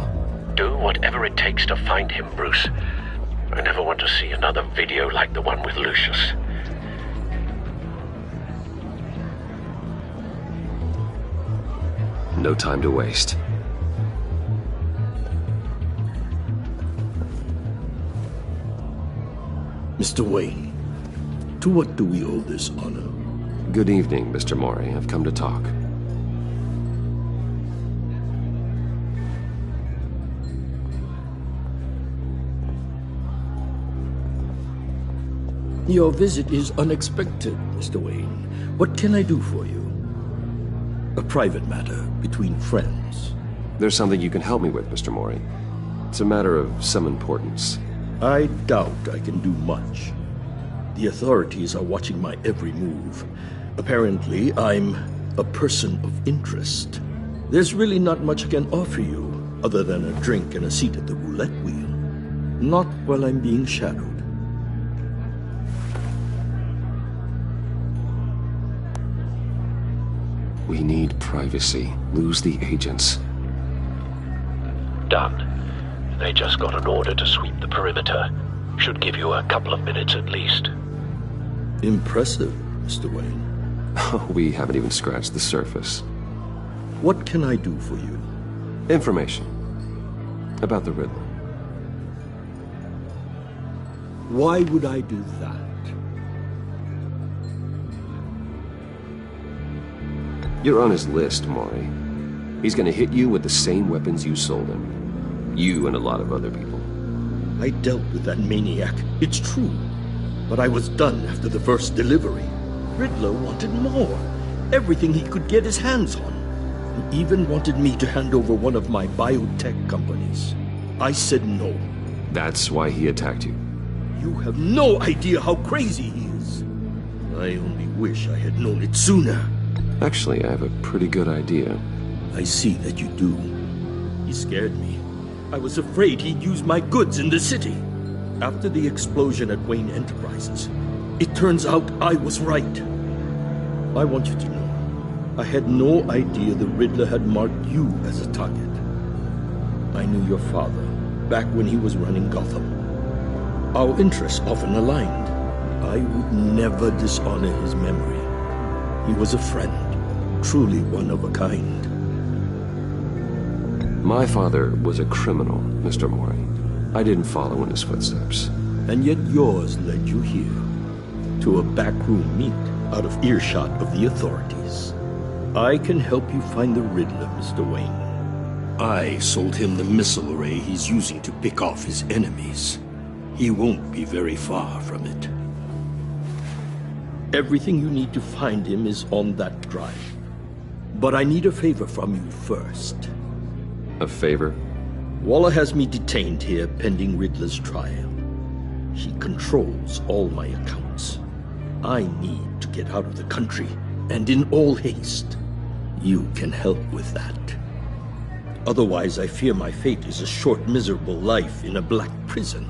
Do whatever it takes to find him, Bruce. I never want to see another video like the one with Lucius. No time to waste. Mr. Wayne, to what do we owe this honor? Good evening, Mr. Mori. I've come to talk. Your visit is unexpected, Mr. Wayne. What can I do for you? A private matter between friends. There's something you can help me with, Mr. Mori. It's a matter of some importance. I doubt I can do much. The authorities are watching my every move. Apparently, I'm a person of interest. There's really not much I can offer you, other than a drink and a seat at the roulette wheel. Not while I'm being shadowed. We need privacy. Lose the agents. Done. They just got an order to sweep the perimeter. Should give you a couple of minutes at least. Impressive, Mr. Wayne. We haven't even scratched the surface. What can I do for you? Information. About the Riddler. Why would I do that? You're on his list, Mori. He's gonna hit you with the same weapons you sold him. You and a lot of other people. I dealt with that maniac. It's true. But I was done after the first delivery. Riddler wanted more. Everything he could get his hands on. He even wanted me to hand over one of my biotech companies. I said no. That's why he attacked you? You have no idea how crazy he is. I only wish I had known it sooner. Actually, I have a pretty good idea. I see that you do. He scared me. I was afraid he'd use my goods in the city. After the explosion at Wayne Enterprises, it turns out I was right. I want you to know, I had no idea the Riddler had marked you as a target. I knew your father back when he was running Gotham. Our interests often aligned. I would never dishonor his memory. He was a friend, truly one of a kind. My father was a criminal, Mr. Mori. I didn't follow in his footsteps. And yet yours led you here, to a backroom meet out of earshot of the authorities. I can help you find the Riddler, Mr. Wayne. I sold him the missile array he's using to pick off his enemies. He won't be very far from it. Everything you need to find him is on that drive. But I need a favor from you first. A favor? Waller has me detained here pending Riddler's trial. He controls all my accounts. I need to get out of the country, and in all haste. You can help with that. Otherwise, I fear my fate is a short, miserable life in a black prison.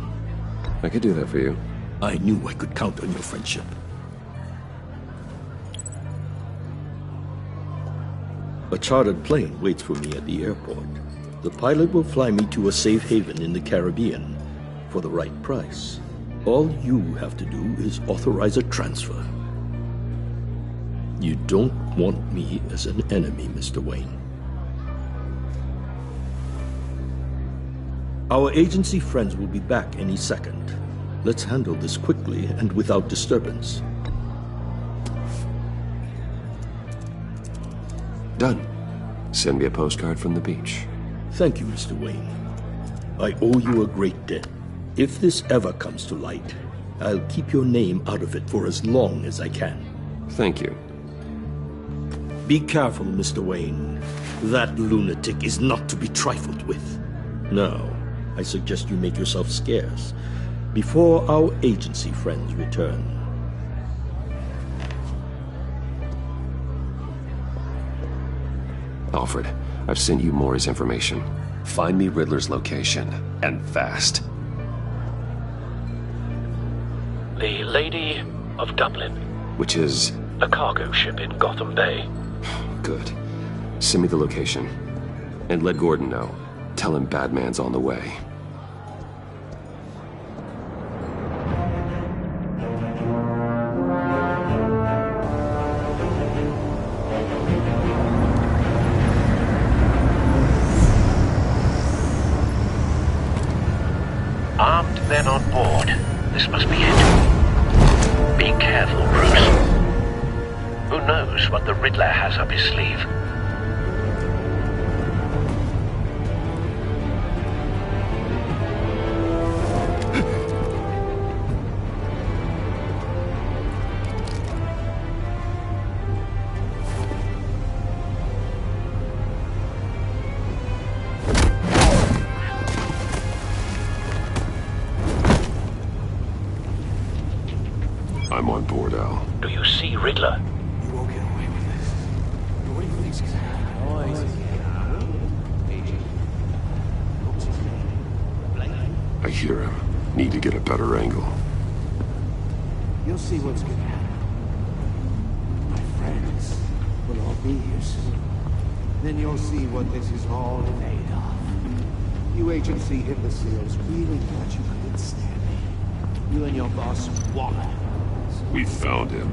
I could do that for you. I knew I could count on your friendship. A chartered plane waits for me at the airport. The pilot will fly me to a safe haven in the Caribbean for the right price. All you have to do is authorize a transfer. You don't want me as an enemy, Mr. Wayne. Our agency friends will be back any second. Let's handle this quickly and without disturbance. Done. Send me a postcard from the beach. Thank you, Mr. Wayne. I owe you a great debt. If this ever comes to light, I'll keep your name out of it for as long as I can. Thank you. Be careful, Mr. Wayne. That lunatic is not to be trifled with. Now, I suggest you make yourself scarce before our agency friends return. Alfred, I've sent you Mori's information. Find me Riddler's location, and fast. The Lady of Dublin. Which is? A cargo ship in Gotham Bay. Good. Send me the location. And let Gordon know. Tell him Batman's on the way. Armed men on board. This must be it. Be careful, Bruce. Who knows what the Riddler has up his sleeve? I'm on board, Al. Do you see Riddler? You won't get away with this. What do you think's gonna happen? I hear him. Need to get a better angle. You'll see what's gonna happen. My friends will all be here soon. Then you'll see what this is all made of. You agency imbeciles really thought you could withstand me. You and your boss, Waller. We found him.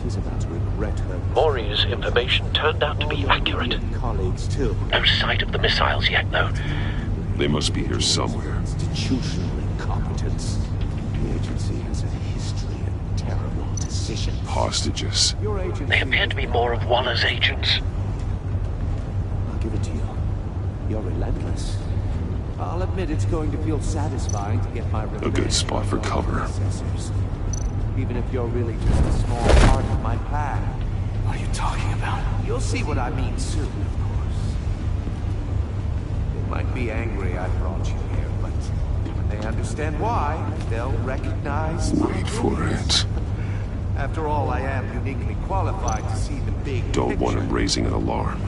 She's about to regret her. Mori's information turned out to be accurate. Colleagues, too. No sight of the missiles yet, though. They must be here somewhere. Institutional incompetence. The agency has a history of terrible decisions. Hostages. They appear to be more of Waller's agents. I'll give it to you. You're relentless. I'll admit it's going to feel satisfying to get my revenge. A good spot for cover. Even if you're really just a small part of my plan. What are you talking about? You'll see what I mean soon, of course. might be angry I brought you here, but when they understand why, they'll recognize my Wait for it. After all, I am uniquely qualified to see the big Don't picture. want him raising an alarm.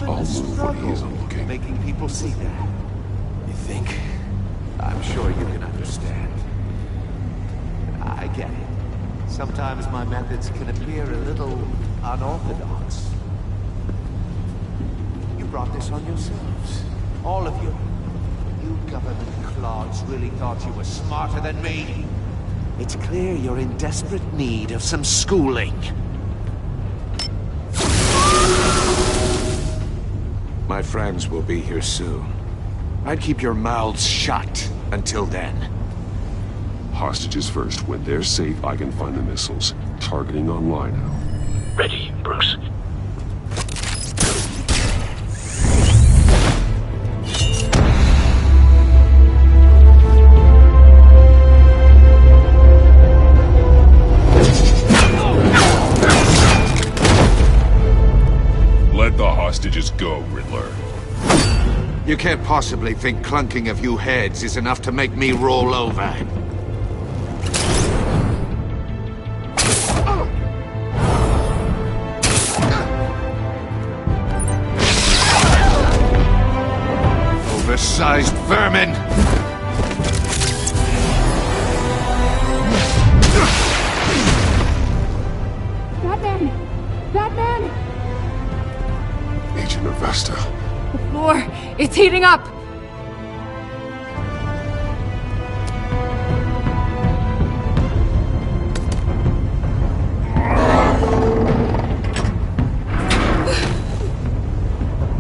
I'll move when he isn't looking. Making people see that. You think? I'm sure you can understand. I get it. Sometimes my methods can appear a little unorthodox. You brought this on yourselves. All of you. You government clods really thought you were smarter than me. It's clear you're in desperate need of some schooling. My friends will be here soon. I'd keep your mouths shut until then. Hostages first. When they're safe, I can find the missiles. Targeting online now. Ready, Bruce. Let the hostages go, Riddler. You can't possibly think clunking a few heads is enough to make me roll over. Oversized vermin! Batman! Batman! Agent Avesta. The floor, it's heating up!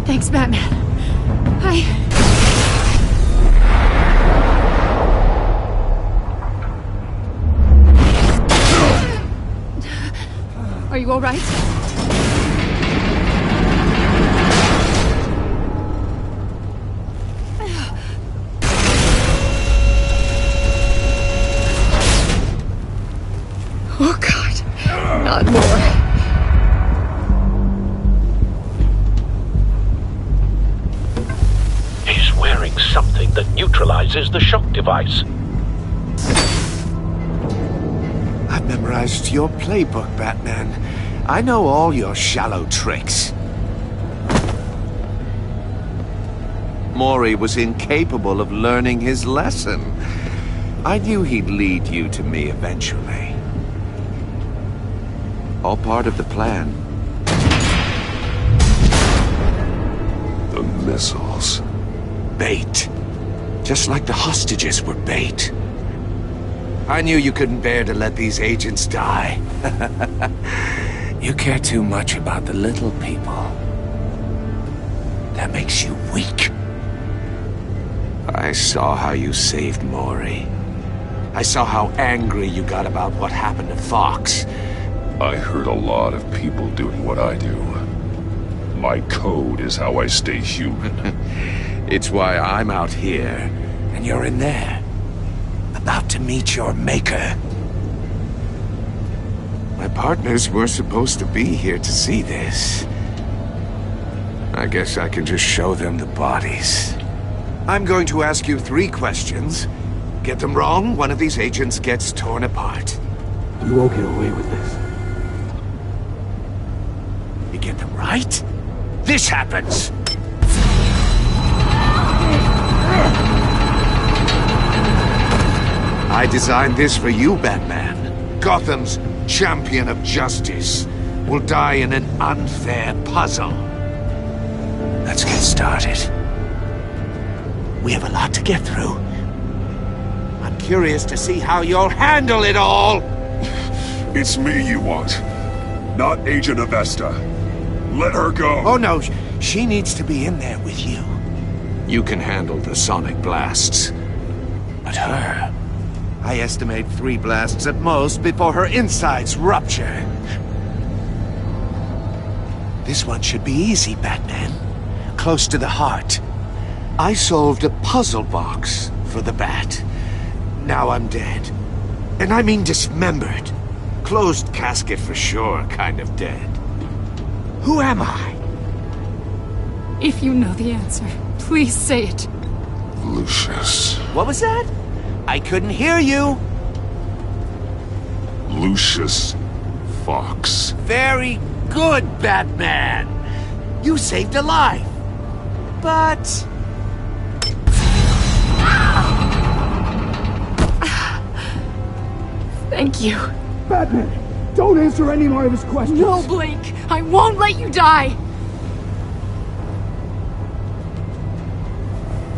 Thanks, Batman. Are you all right? Oh, God. Not more. He's wearing something that neutralizes the shock device. I've memorized your playbook, Batman. I know all your shallow tricks. Mori was incapable of learning his lesson. I knew he'd lead you to me eventually. All part of the plan. The missiles. Bait. Just like the hostages were bait. I knew you couldn't bear to let these agents die. You care too much about the little people. That makes you weak. I saw how you saved Mori. I saw how angry you got about what happened to Fox. I heard a lot of people doing what I do. My code is how I stay human. It's why I'm out here, and you're in there. About to meet your maker. My partners were supposed to be here to see this. I guess I can just show them the bodies. I'm going to ask you 3 questions. Get them wrong, one of these agents gets torn apart. You won't get away with this. You get them right, this happens! I designed this for you, Batman. Gotham's champion of justice will die in an unfair puzzle. Let's get started. We have a lot to get through. I'm curious to see how you'll handle it all! It's me you want, not Agent Avesta. Let her go! Oh no, she needs to be in there with you. You can handle the sonic blasts. But her... I estimate 3 blasts at most before her insides rupture. This one should be easy, Batman. Close to the heart. I solved a puzzle box for the Bat. Now I'm dead. And I mean dismembered. Closed casket for sure, kind of dead. Who am I? If you know the answer, Please say it. Lucius. What was that? I couldn't hear you. Lucius Fox. Very good, Batman. You saved a life. But... Thank you. Batman, don't answer any more of his questions. No, Blake. I won't let you die.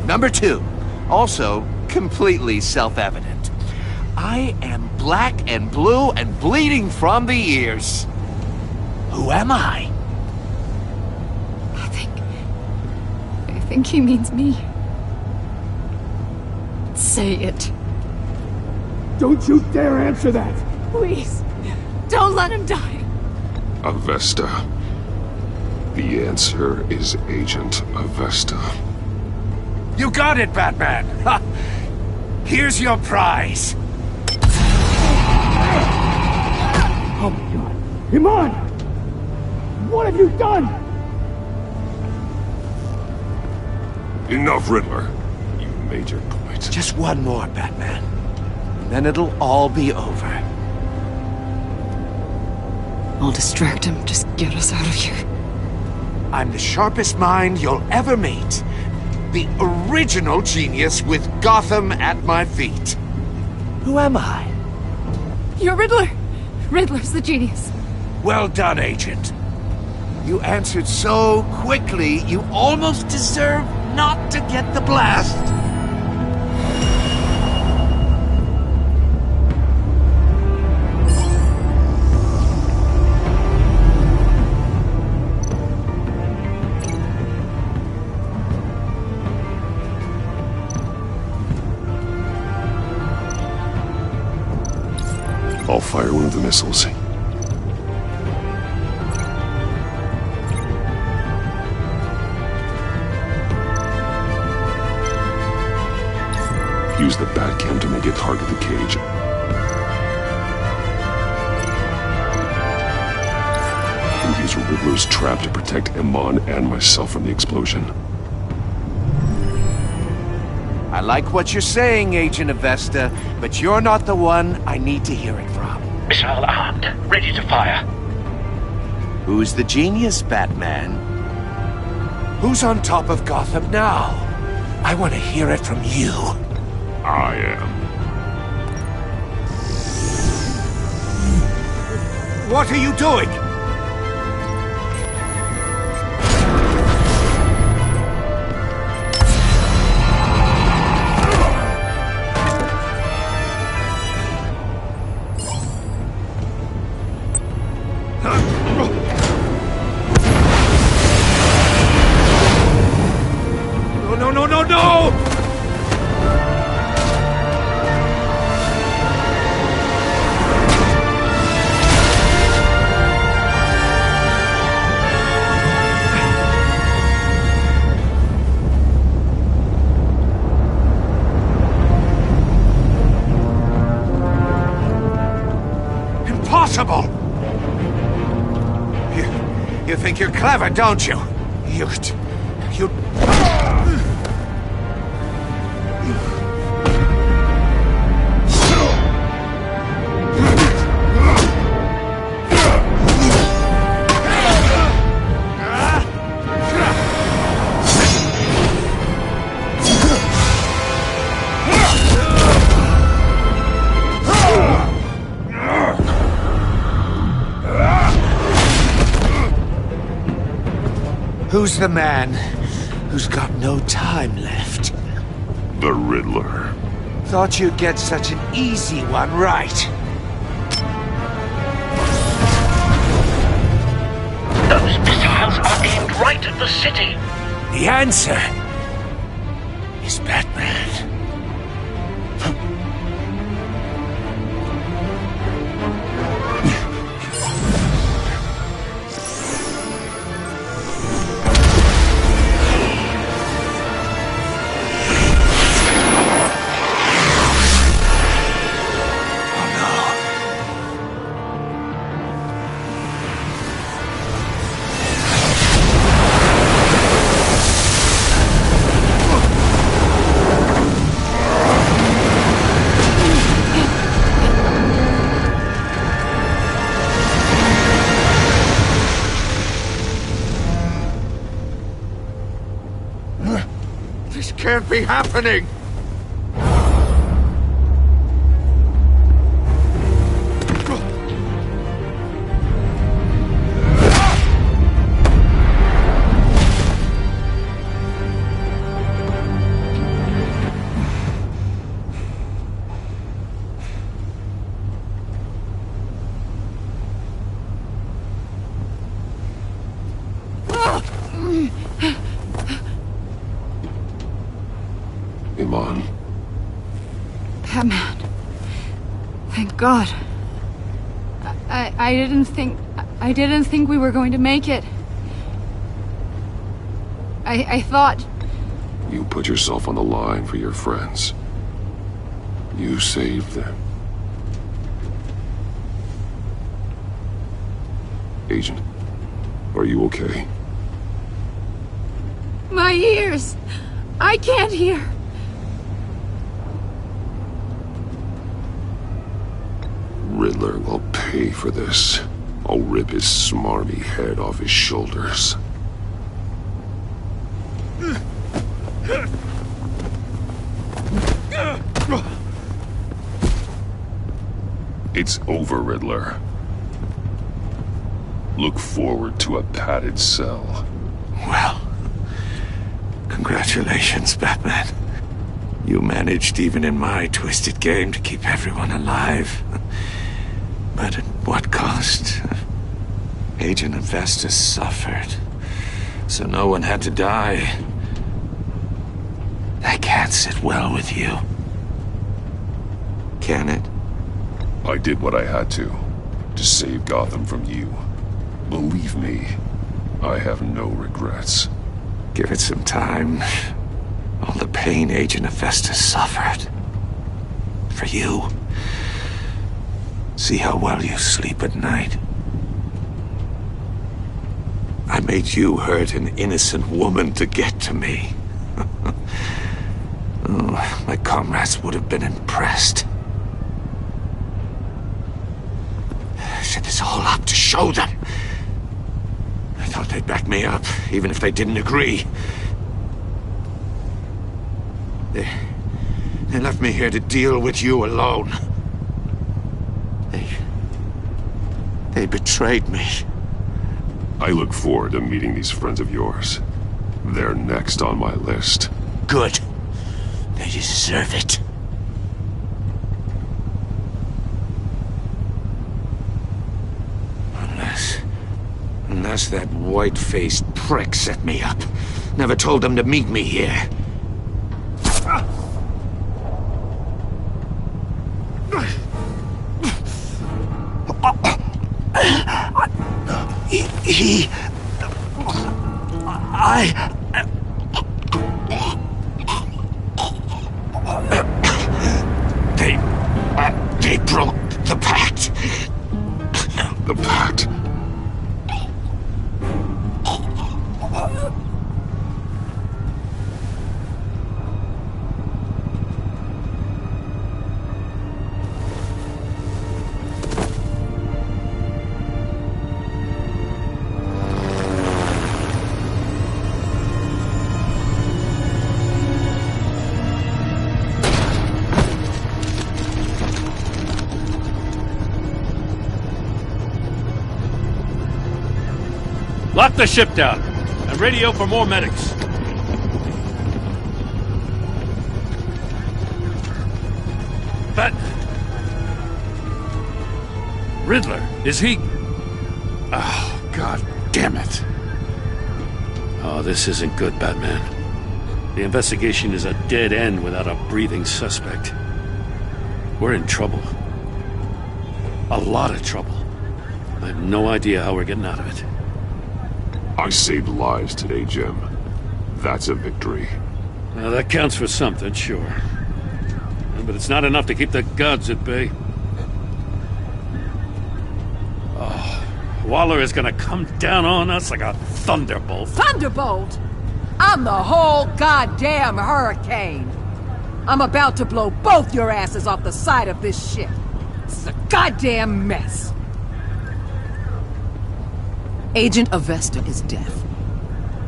Number 2. Also, completely self-evident. I am black and blue and bleeding from the ears. Who am I? I think he means me. Say it. Don't you dare answer that! Please, don't let him die. Avesta. The answer is Agent Avesta. You got it, Batman! Ha! Here's your prize! Oh my god! Iman! What have you done? Enough, Riddler. You made your point. Just one more, Batman. Then it'll all be over. I'll distract him. Just get us out of here. I'm the sharpest mind you'll ever meet. The original genius with Gotham at my feet. Who am I? You're Riddler. Riddler's the genius. Well done, Agent. You answered so quickly, you almost deserve not to get the blast. I'll fire one of the missiles. Use the Batcam to make it target the cage. And use Riddler's trap to protect Iman and myself from the explosion. I like what you're saying, Agent Avesta, but you're not the one I need to hear it from. Missile armed, ready to fire. Who's the genius, Batman? Who's on top of Gotham now? I want to hear it from you. I am. What are you doing? No! Impossible! You think you're clever, don't you? You... Who's the man who's got no time left? The Riddler. Thought you'd get such an easy one right. Those missiles are aimed right at the city. The answer is Batman. can't be happening! Iman. Batman. Thank God. I didn't think we were going to make it. I thought... You put yourself on the line for your friends. You saved them. Agent, are you okay? My ears! I can't hear! Riddler will pay for this. I'll rip his smarmy head off his shoulders. It's over, Riddler. Look forward to a padded cell. Well, congratulations, Batman. You managed, even in my twisted game, to keep everyone alive. But at what cost? Agent Avestus suffered, so no one had to die. That can't sit well with you. Can it? I did what I had to save Gotham from you. Believe me, I have no regrets. Give it some time. All the pain Agent Avestus suffered. For you. See how well you sleep at night. I made you hurt an innocent woman to get to me. Oh, my comrades would have been impressed. I set this all up to show them. I thought they'd back me up, even if they didn't agree. They left me here to deal with you alone. They betrayed me. I look forward to meeting these friends of yours. They're next on my list. Good. They deserve it. Unless that white-faced prick set me up. Never told them to meet me here. They broke the pact. The pact? Lock the ship down, and radio for more medics. But... Riddler, is he... Oh, God damn it. Oh, this isn't good, Batman. The investigation is a dead end without a breathing suspect. We're in trouble. A lot of trouble. I have no idea how we're getting out of it. I saved lives today, Jim. That's a victory. Now, that counts for something, sure. But it's not enough to keep the gods at bay. Oh, Waller is gonna come down on us like a thunderbolt. Thunderbolt? I'm the whole goddamn hurricane. I'm about to blow both your asses off the side of this ship. This is a goddamn mess. Agent Avesta is dead.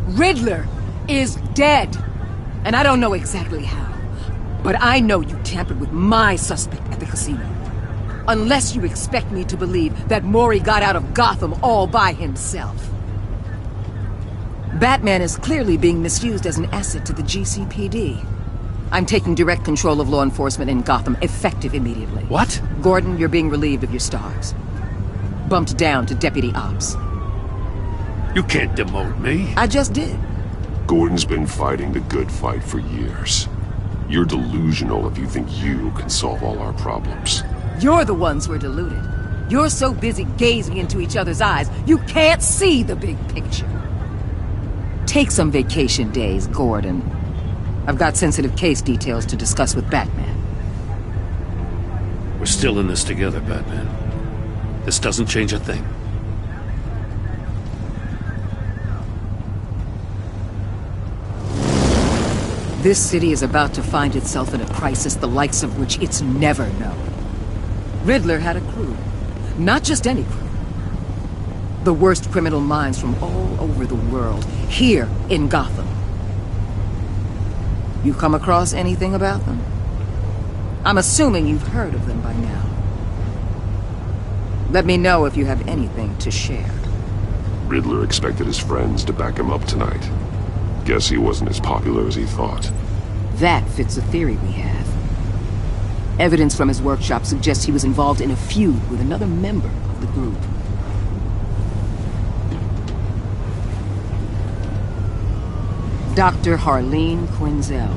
Riddler is dead. And I don't know exactly how. But I know you tampered with my suspect at the casino. Unless you expect me to believe that Maury got out of Gotham all by himself. Batman is clearly being misused as an asset to the GCPD. I'm taking direct control of law enforcement in Gotham, effective immediately. What? Gordon, you're being relieved of your stars. Bumped down to Deputy Ops. You can't demote me. I just did. Gordon's been fighting the good fight for years. You're delusional if you think you can solve all our problems. You're the ones who are deluded. You're so busy gazing into each other's eyes, you can't see the big picture. Take some vacation days, Gordon. I've got sensitive case details to discuss with Batman. We're still in this together, Batman. This doesn't change a thing. This city is about to find itself in a crisis the likes of which it's never known. Riddler had a crew. Not just any crew. The worst criminal minds from all over the world, here in Gotham. You come across anything about them? I'm assuming you've heard of them by now. Let me know if you have anything to share. Riddler expected his friends to back him up tonight. Guess he wasn't as popular as he thought. That fits a theory we have. Evidence from his workshop suggests he was involved in a feud with another member of the group. Dr. Harleen Quinzel,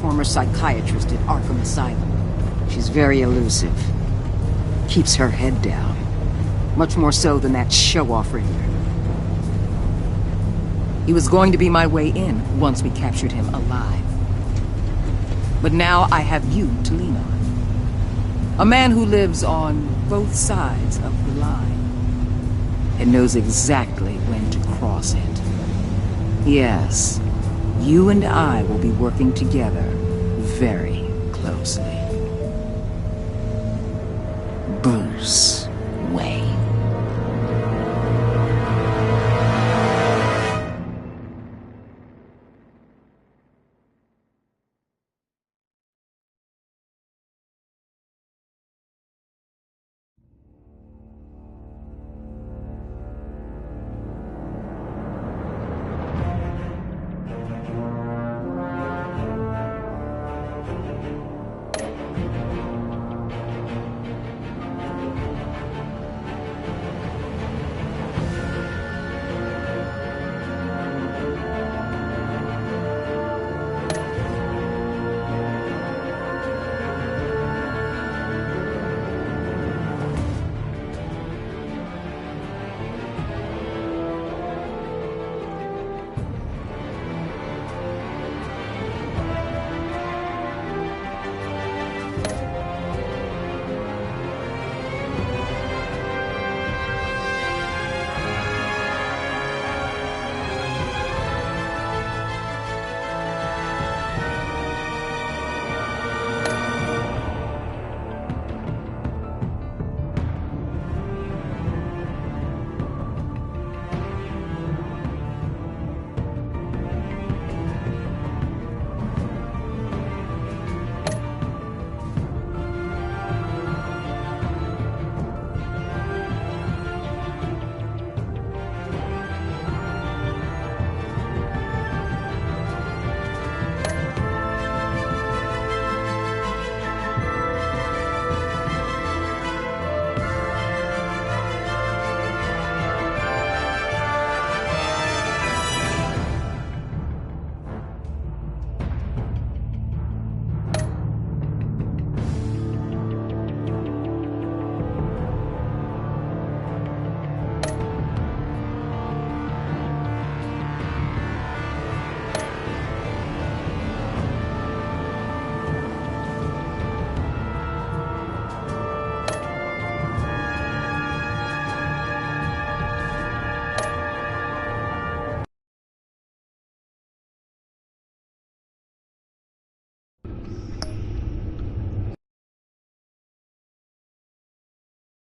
former psychiatrist at Arkham Asylum. She's very elusive. Keeps her head down. Much more so than that show-off Riddler. He was going to be my way in once we captured him alive. But now I have you to lean on. A man who lives on both sides of the line and knows exactly when to cross it. Yes, you and I will be working together very closely. Bruce.